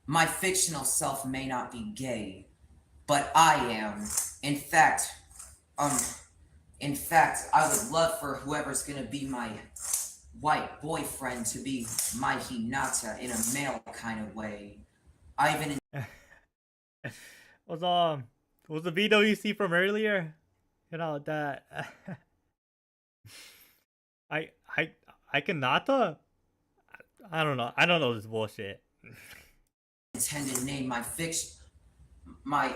S9: My fictional self may not be gay, but I am. In fact, I would love for whoever's gonna be my white boyfriend to be my Hinata in a male kind of way. I even
S2: Was the video you see from earlier? You know that I cannot. I don't know. I don't know this bullshit.
S9: intended to name my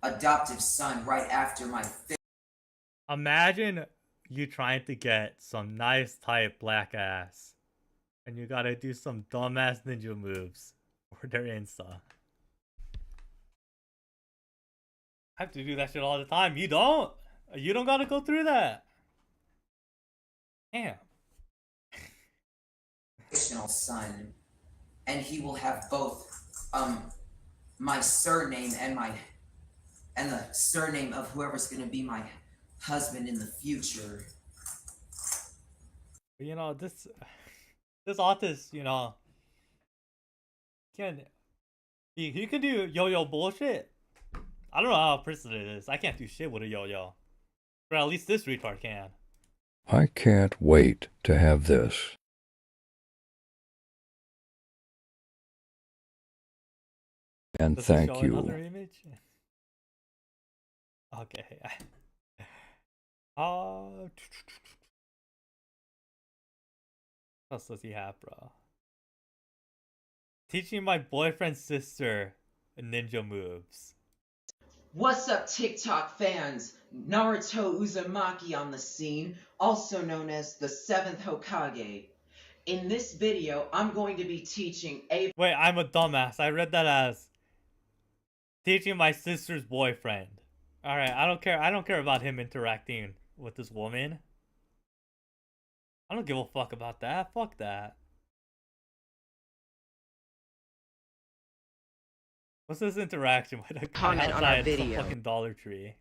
S9: adoptive son right after my
S2: Imagine you trying to get some nice tight black ass, and you gotta do some dumbass ninja moves for their Insta. I have to do that shit all the time. You don't. You don't gotta go through that. Damn.
S9: fictional son, and he will have both my surname and the surname of whoever's gonna be my husband in the future.
S2: You know, this artist, you know, he can do yo-yo bullshit. I don't know how persistent it is. I can't do shit with a yo-yo. But at least this retard can.
S7: I can't wait to have this. And
S2: Does it
S7: thank
S2: show
S7: you.
S2: another image? Okay. What else does he have, bro? Teaching my boyfriend's sister ninja moves.
S9: What's up, TikTok fans? Naruto Uzumaki on the scene, also known as the 7th Hokage. In this video, I'm going to be teaching a
S2: Wait, I'm a dumbass. I read that as teaching my sister's boyfriend. Alright, I don't care. I don't care about him interacting with this woman. I don't give a fuck about that. Fuck that. What's this interaction with a guy
S11: Comment on our
S2: outside some
S11: video.
S2: fucking Dollar Tree?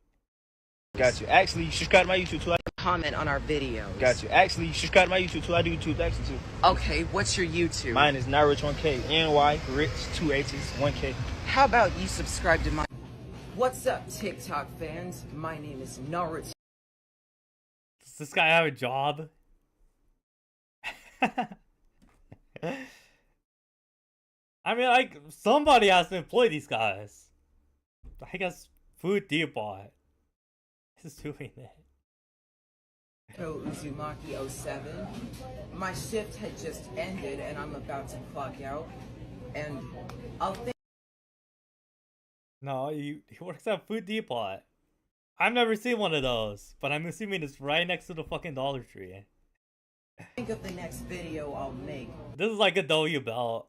S12: Got you. Actually, you subscribe to my YouTube too.
S11: Comment on our videos.
S12: Got you. Actually, you subscribe to my YouTube too. I do YouTube actually too.
S11: Okay, what's your YouTube?
S12: Mine is NyRich1K. NY Rich 2 H's 1K.
S11: How about you subscribe to my...
S9: What's up, TikTok fans? My name is Naruto.
S2: Does this guy have a job? I mean, like, somebody has to employ these guys. I guess Food Depot is doing it.
S9: Uzumaki 07. My shift had just ended and I'm about to clock out. And I'll think
S2: No, he works at Food Depot. I've never seen one of those, but I'm assuming it's right next to the fucking Dollar Tree.
S9: of the next video I'll make.
S2: This is like a W belt.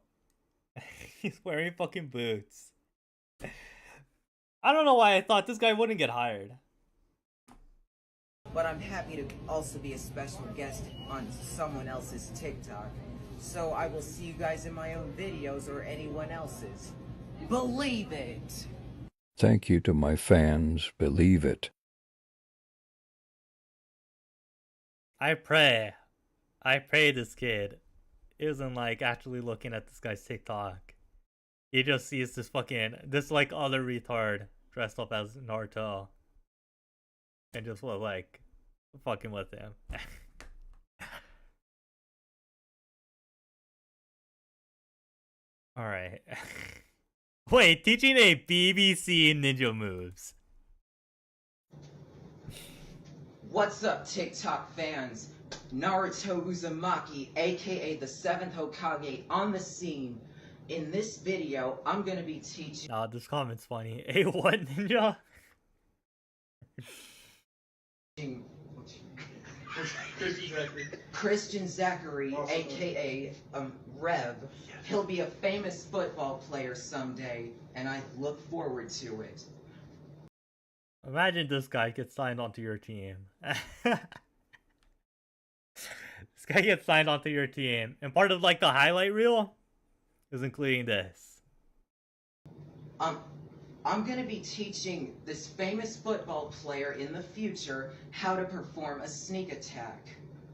S2: He's wearing fucking boots. I don't know why I thought this guy wouldn't get hired.
S9: But I'm happy to also be a special guest on someone else's TikTok. So I will see you guys in my own videos or anyone else's. Believe it!
S7: Thank you to my fans. Believe it.
S2: I pray this kid isn't like actually looking at this guy's TikTok. He just sees this like other retard dressed up as Naruto. And just was like fucking with him. Alright. Wait, teaching a BBC ninja moves.
S9: What's up, TikTok fans? Naruto Uzumaki, aka the 7th Hokage, on the scene. In this video, I'm gonna be teaching
S2: This comment's funny. A what ninja?
S9: Christian Zachary, aka Rev. He'll be a famous football player someday, and I look forward to it.
S2: Imagine this guy gets signed onto your team. This guy gets signed onto your team, and part of like the highlight reel is including this.
S5: I'm going to be teaching this famous football player in the future how to perform a sneak attack.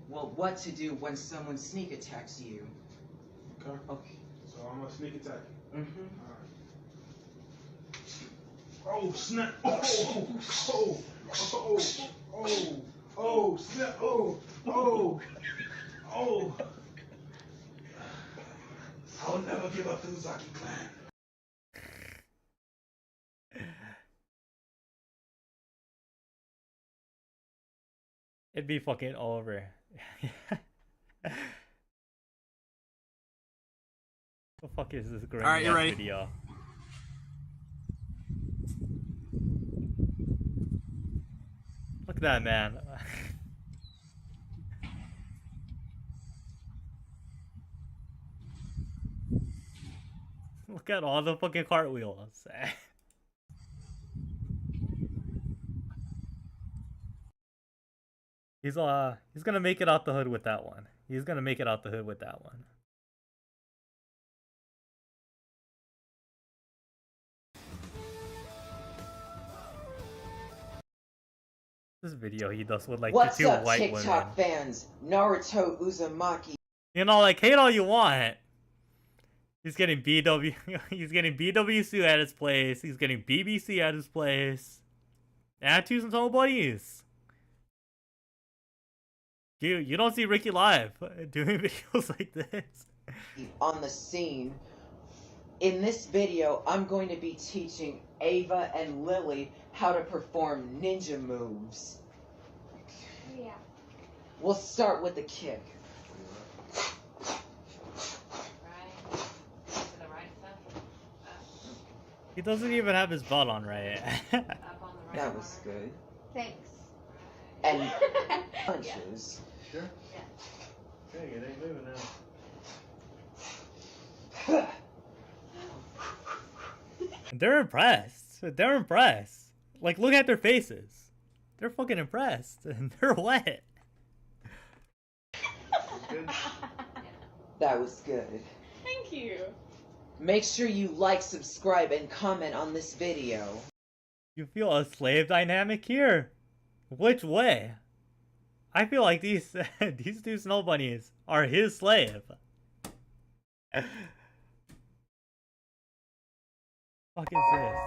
S5: Well, what to do when someone sneak attacks you.
S10: Okay.
S5: Okay.
S10: So I'm gonna sneak attack.
S5: Mm-hmm.
S10: Alright. Oh snap! Oh snap! Oh! I'll never give up the Uzaki clan.
S2: It'd be fucking over. The fuck is this great
S12: Alright, you're ready.
S2: video? Look at that man. Look at all the fucking cartwheels. He's gonna make it out the hood with that one. He's gonna make it out the hood with that one. This video he does with like
S5: What's
S2: the two
S5: up,
S2: white
S5: TikTok
S2: women.
S5: fans? Naruto Uzumaki.
S2: You know, like hate all you want. He's getting BW. He's getting BWC at his place. He's getting BBC at his place. And two some buddies. You don't see Ricky live doing videos like this.
S5: On the scene. In this video, I'm going to be teaching Ava and Lily how to perform ninja moves.
S13: Yeah.
S5: We'll start with the kick.
S2: He doesn't even have his belt on right.
S5: That was good.
S13: Thanks.
S5: And punches.
S10: Sure?
S13: Yeah.
S10: Okay, it ain't moving now.
S2: They're impressed. They're impressed. Like, look at their faces. They're fucking impressed. And they're wet.
S5: That was good.
S13: Thank you.
S5: Make sure you like, subscribe, and comment on this video.
S2: You feel a slave dynamic here? Which way? I feel like these these two snow bunnies are his slave. Fuck is this?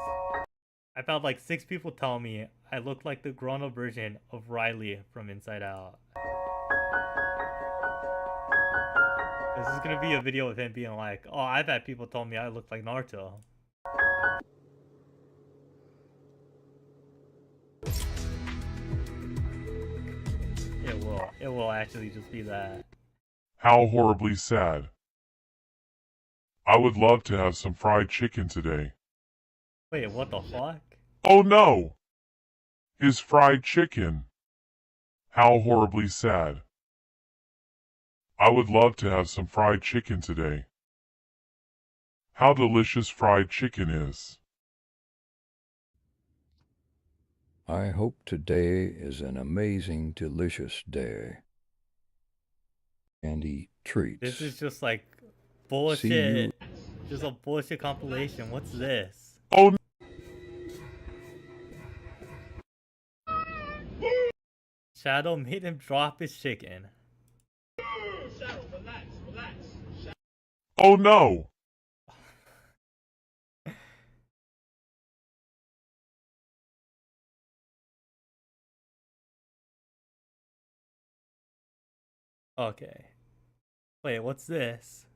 S2: I've had like 6 people tell me I look like the grown-up version of Riley from Inside Out. This is gonna be a video of him being like, oh, I've had people tell me I look like Naruto. It will actually just be that.
S14: How horribly sad. I would love to have some fried chicken today.
S2: Wait, what the fuck?
S14: Oh no! His fried chicken. How horribly sad. I would love to have some fried chicken today. How delicious fried chicken is.
S7: I hope today is an amazing, delicious day. And eat treats.
S2: This is just like bullshit. Just a bullshit compilation. What's this?
S14: Oh no!
S2: Shadow made him drop his chicken.
S10: Shadow, relax, relax.
S14: Oh no!
S2: Okay. Wait, what's this?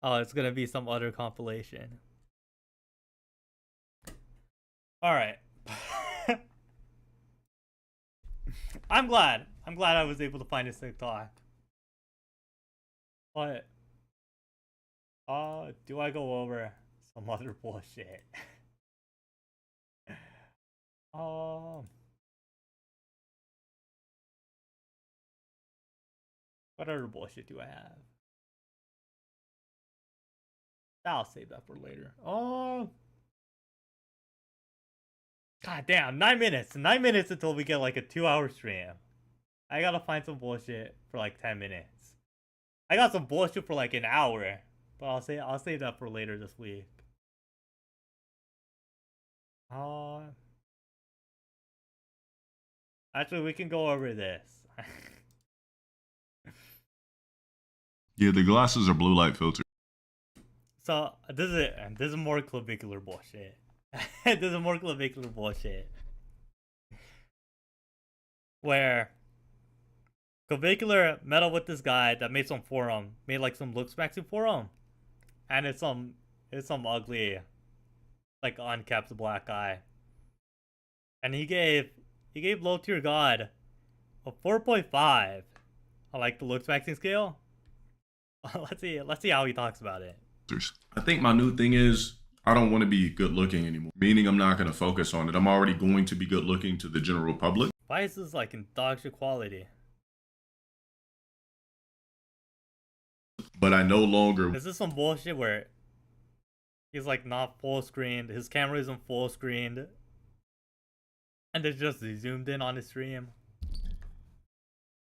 S2: Oh, it's gonna be some other compilation. Alright. I'm glad I was able to find this TikTok. But do I go over some other bullshit? What other bullshit do I have? I'll save that for later. Oh, god damn, 9 minutes. 9 minutes until we get like a 2-hour stream. I gotta find some bullshit for like 10 minutes. I got some bullshit for like an hour, but I'll save that for later this week. Oh. Actually, we can go over this.
S15: Yeah, the glasses are blue light filter.
S2: So this is more clavicular bullshit. This is more clavicular bullshit. Where Clavicular met up with this guy that made some forum, made like some looks maxing forum, and it's some ugly, like unkept black guy, and he gave low tier god a 4.5 on like the looks maxing scale. let's see how he talks about it.
S15: I think my new thing is I don't want to be good looking anymore, meaning I'm not going to focus on it. I'm already going to be good looking to the general public.
S2: Why is this like in dog shit quality?
S15: But I no longer.
S2: Is this some bullshit where he's like not full screened, his camera isn't full screened, and it's just zoomed in on his stream?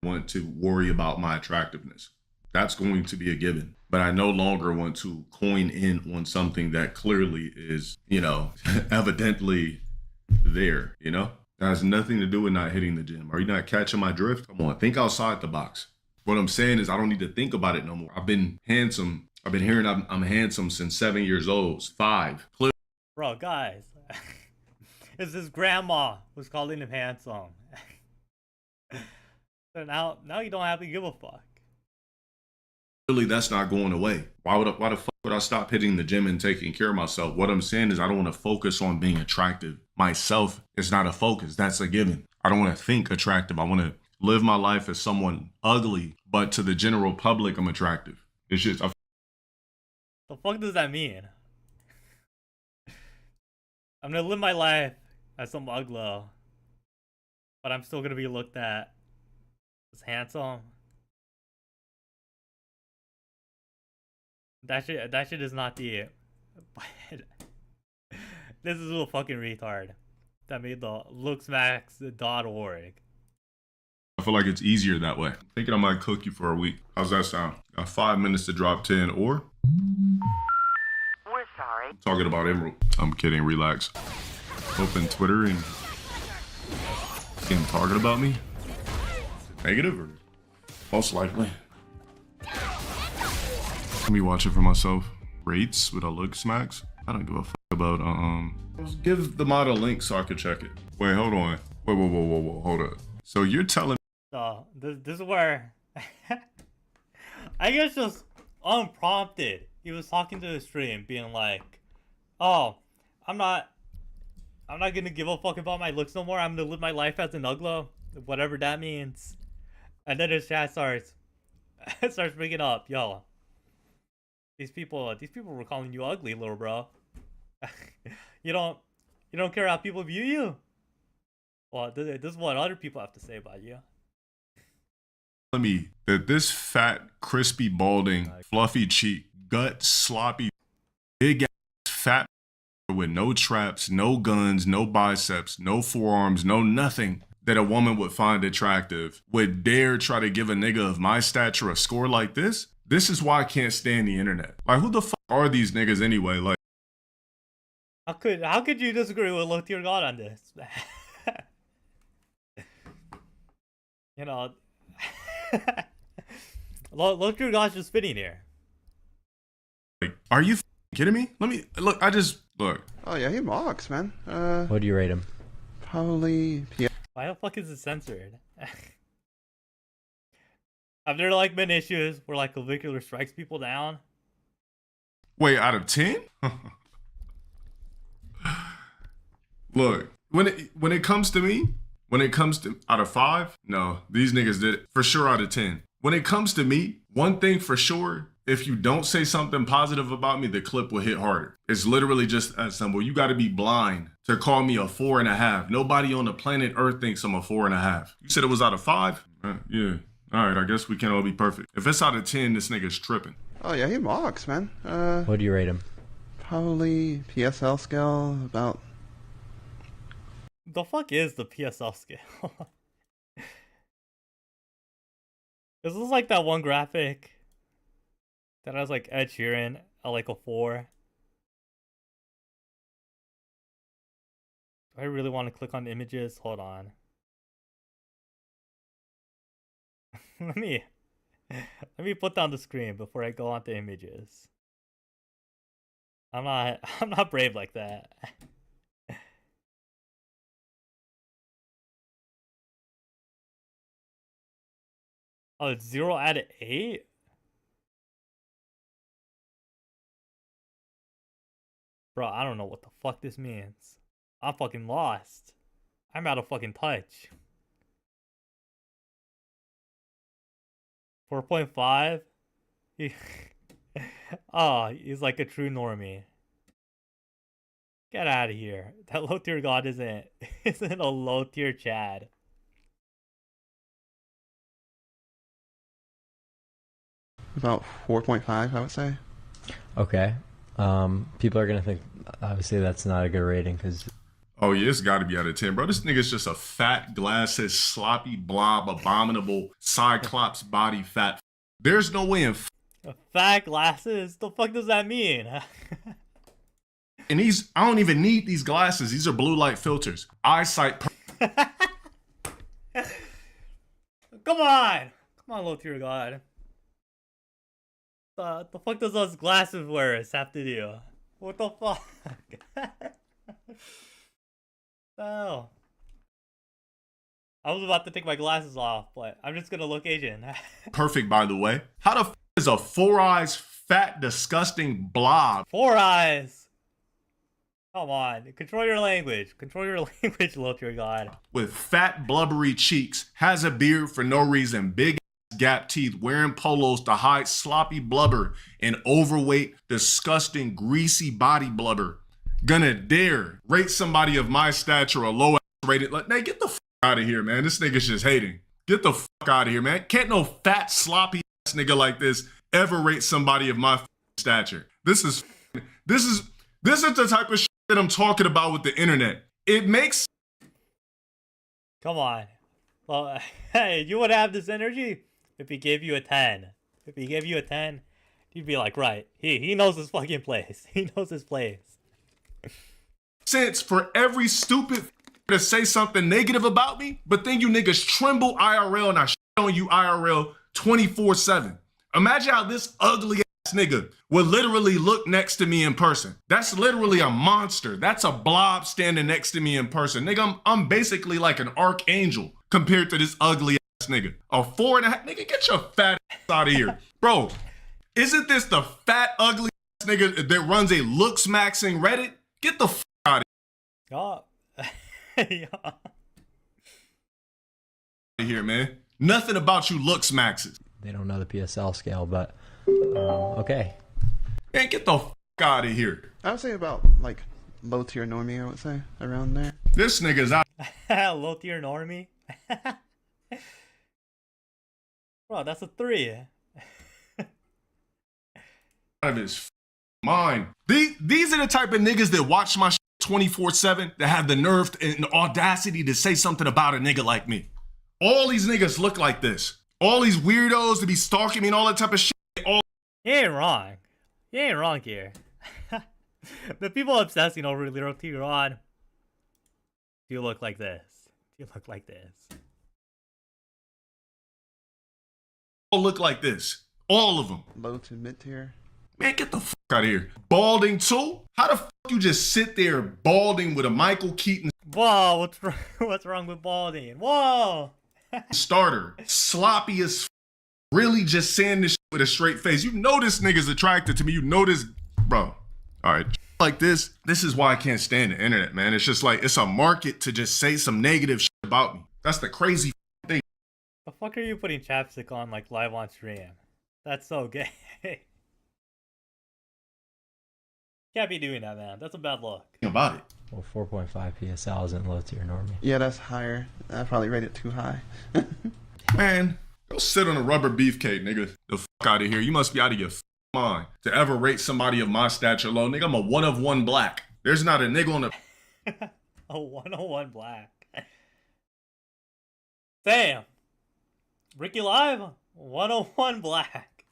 S15: Want to worry about my attractiveness. That's going to be a given. But I no longer want to coin in on something that clearly is, you know, evidently there, you know? That has nothing to do with not hitting the gym. Are you not catching my drift? Come on, think outside the box. What I'm saying is I don't need to think about it no more. I've been handsome. I've been hearing I'm handsome since 7 years old. 5.
S2: Bro, guys. It's his grandma who's calling him handsome. So now you don't have to give a fuck.
S15: Really, that's not going away. Why the fuck would I stop hitting the gym and taking care of myself? What I'm saying is I don't want to focus on being attractive. Myself is not a focus. That's a given. I don't want to think attractive. I want to live my life as someone ugly, but to the general public, I'm attractive. It's just...
S2: The fuck does that mean? I'm gonna live my life as some ugly, but I'm still gonna be looked at as handsome. That shit is not the... This is a fucking retard that made the looksmax.org.
S15: I feel like it's easier that way. I'm thinking I might cook you for a week. How's that sound? Got 5 minutes to drop 10 or...
S11: We're sorry.
S15: I'm talking about Emerald. I'm kidding, relax. Open Twitter and... getting targeted about me? Negative or... Most likely. Let me watch it for myself. Rates with a look smacks. I don't give a fuck about give the mod a link so I can check it. Wait, hold on. Whoa, hold up. So you're telling
S2: So this is where I guess just unprompted he was talking to the stream being like, oh, I'm not gonna give a fuck about my looks no more. I'm gonna live my life as an uglo, whatever that means. And then his chat starts bringing up, yo, these people were calling you ugly, little bro. you don't care how people view you? Well, this is what other people have to say about you.
S15: me that this fat, crispy, balding, fluffy cheek, gut, sloppy, big ass, fat with no traps, no guns, no biceps, no forearms, no nothing that a woman would find attractive would dare try to give a nigga of my stature a score like this? This is why I can't stand the internet. Like, who the fuck are these niggas anyway? Like,
S2: how could you disagree with Low Tier God on this? You know, Low Tier God's just fitting here.
S15: Like, are you kidding me? Let me look. Look.
S16: Oh yeah, he mocks, man.
S17: What do you rate him?
S16: Probably. Yeah.
S2: Why the fuck is it censored? Have there like been issues where like Clavicular strikes people down?
S15: Wait, out of 10? Look, when it comes to me, out of 5, no, these niggas did it for sure. Out of 10, when it comes to me, one thing for sure: if you don't say something positive about me, the clip will hit harder. It's literally just that simple. You got to be blind to call me a 4.5. Nobody on the planet Earth thinks I'm a 4.5. You said it was out of 5? Yeah. All right, I guess we can't all be perfect. If it's out of 10, this nigga's tripping.
S16: Oh yeah, he mocks, man.
S17: What do you rate him?
S16: Probably PSL scale about.
S2: The fuck is the PSL scale? Is this like that one graphic that has like Ed Sheeran at like a 4? Do I really want to click on images? Hold on. let me put down the screen before I go on to images. I'm not brave like that. Oh, it's 0 out of 8? Bro, I don't know what the fuck this means. I'm fucking lost. I'm out of fucking touch. 4.5? Oh, he's like a true normie. Get out of here. That low tier god isn't a low tier Chad.
S16: About 4.5, I would say.
S17: Okay. People are gonna think obviously that's not a good rating because.
S15: Oh yeah, it's got to be out of 10, bro. This nigga's just a fat, glasses, sloppy blob, abominable, cyclops body fat. There's no way in.
S2: Fat glasses? The fuck does that mean?
S15: And I don't even need these glasses. These are blue light filters. Eyesight.
S2: Come on, low tier god. The fuck does those glasses wearers have to do? What the fuck? Oh. I was about to take my glasses off, but I'm just gonna look Asian.
S15: Perfect, by the way. How the f is a 4 eyes, fat, disgusting blob?
S2: 4 eyes. Come on, control your language. Control your language, low tier god.
S15: With fat, blubbery cheeks, has a beard for no reason, big gap teeth, wearing polos to hide sloppy blubber, and overweight, disgusting, greasy body blubber. Gonna dare rate somebody of my stature a low ass rated. Like, man, get the fuck out of here, man. This nigga's just hating. Get the fuck out of here, man. Can't no fat, sloppy ass nigga like this ever rate somebody of my stature. This is the type of shit that I'm talking about with the internet. It makes.
S2: Come on. Well, hey, you would have this energy if he gave you a 10. If he gave you a 10, you'd be like, right, he knows his fucking place. He knows his place.
S15: Sense for every stupid to say something negative about me, but then you niggas tremble IRL and I shit on you IRL 24/7. Imagine how this ugly ass nigga would literally look next to me in person. That's literally a monster. That's a blob standing next to me in person. Nigga, I'm basically like an archangel compared to this ugly ass nigga. A 4.5, nigga, get your fat ass out of here. Bro, isn't this the fat, ugly ass nigga that runs a looks maxing Reddit? Get the fuck out
S2: Oh. Yeah.
S15: of here, man. Nothing about you looks maxes.
S17: They don't know the PSL scale, but okay.
S15: Man, get the fuck out of here.
S16: I would say about, like, low tier normie, I would say, around there.
S15: This nigga's out.
S2: Low tier normie. Bro, that's a 3.
S15: Out of his mind. These are the type of niggas that watch my shit 24/7 that have the nerve and the audacity to say something about a nigga like me. All these niggas look like this. All these weirdos to be stalking me and all that type of shit.
S2: You ain't wrong. You ain't wrong here. The people obsessing over little tier god. Do you look like this? Do you look like this?
S15: All look like this. All of them.
S16: Low to mid tier.
S15: Man, get the fuck out of here. Balding too? How the fuck you just sit there balding with a Michael Keaton
S2: Whoa, what's wrong with balding? Whoa!
S15: starter? Sloppy as f. Really just saying this shit with a straight face. You know this nigga's attracted to me. You know this, bro. All right, like this is why I can't stand the internet, man. It's just like, it's a market to just say some negative shit about me. That's the crazy thing.
S2: The fuck are you putting chapstick on like live on stream? That's so gay. Can't be doing that, man. That's a bad look.
S15: About it.
S17: Well, 4.5 PSL isn't low tier normie.
S16: Yeah, that's higher. I probably rate it too high.
S15: Man, go sit on a rubber beefcake, nigga. The fuck out of here. You must be out of your mind to ever rate somebody of my stature low. Nigga, I'm a 1 of 1 black. There's not a nigga on the...
S2: A 101 black. Damn. Ricky Live, 101 black.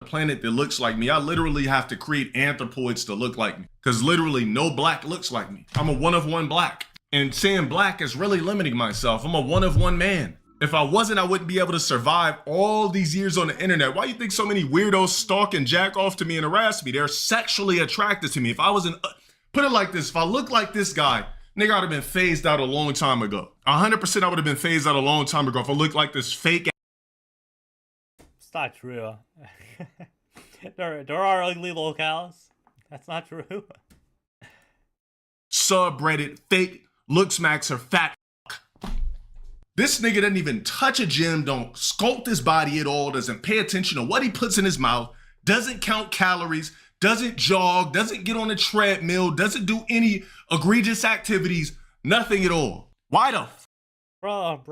S15: planet that looks like me. I literally have to create anthropoids to look like me because literally no black looks like me. I'm a one of one black, and saying black is really limiting myself. I'm a one of one man. If I wasn't, I wouldn't be able to survive all these years on the internet. Why do you think so many weirdos stalk and jack off to me and harass me? They're sexually attracted to me. If I wasn't, put it like this, if I looked like this guy, nigga, I'd have been phased out a long time ago. 100% I would have been phased out a long time ago if I looked like this fake.
S2: It's not true. there are ugly locales. That's not true.
S15: Subreddit, fake, looks max, or fat. This nigga doesn't even touch a gym, don't sculpt his body at all, doesn't pay attention to what he puts in his mouth, doesn't count calories, doesn't jog, doesn't get on a treadmill, doesn't do any egregious activities, nothing at all. Why the f?
S2: Bro.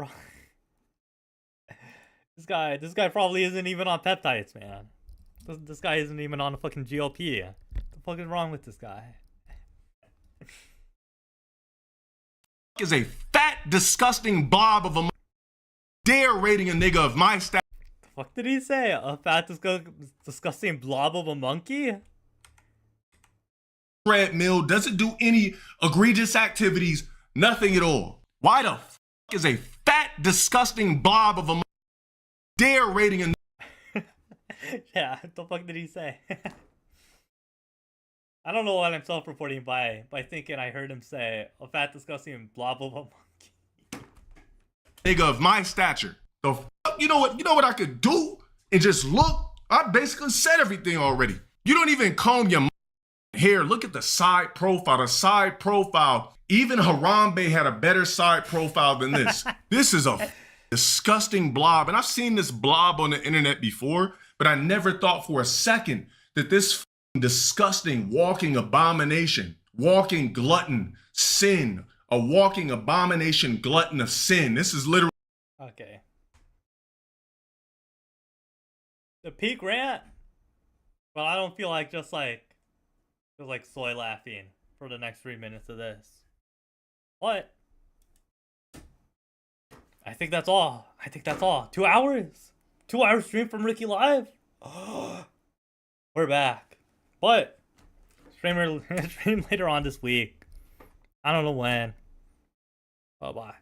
S2: This guy probably isn't even on peptides, man. This guy isn't even on a fucking GLP. What the fuck is wrong with this guy?
S15: Is a fat, disgusting blob of a dare rating a nigga of my stature.
S2: The fuck did he say? A fat, disgusting blob of a monkey?
S15: Treadmill, doesn't do any egregious activities, nothing at all. Why the f is a fat, disgusting blob of a dare rating a
S2: Yeah, what the fuck did he say? I don't know what I'm self-reporting by thinking I heard him say a fat, disgusting blob of a monkey.
S15: Nigga of my stature. The fuck, you know what I could do? And just look, I basically said everything already. You don't even comb your hair. Look at the side profile. The side profile. Even Harambe had a better side profile than this. This is a disgusting blob. And I've seen this blob on the internet before, but I never thought for a second that this disgusting walking abomination, walking glutton, sin, a walking abomination, glutton of sin. This is literally.
S2: Okay. The peak rant? Well, I don't feel like just like soy laughing for the next 3 minutes of this. But I think that's all. 2 hours. 2 hour stream from Ricky Live. We're back. But stream later on this week. I don't know when. Bye bye.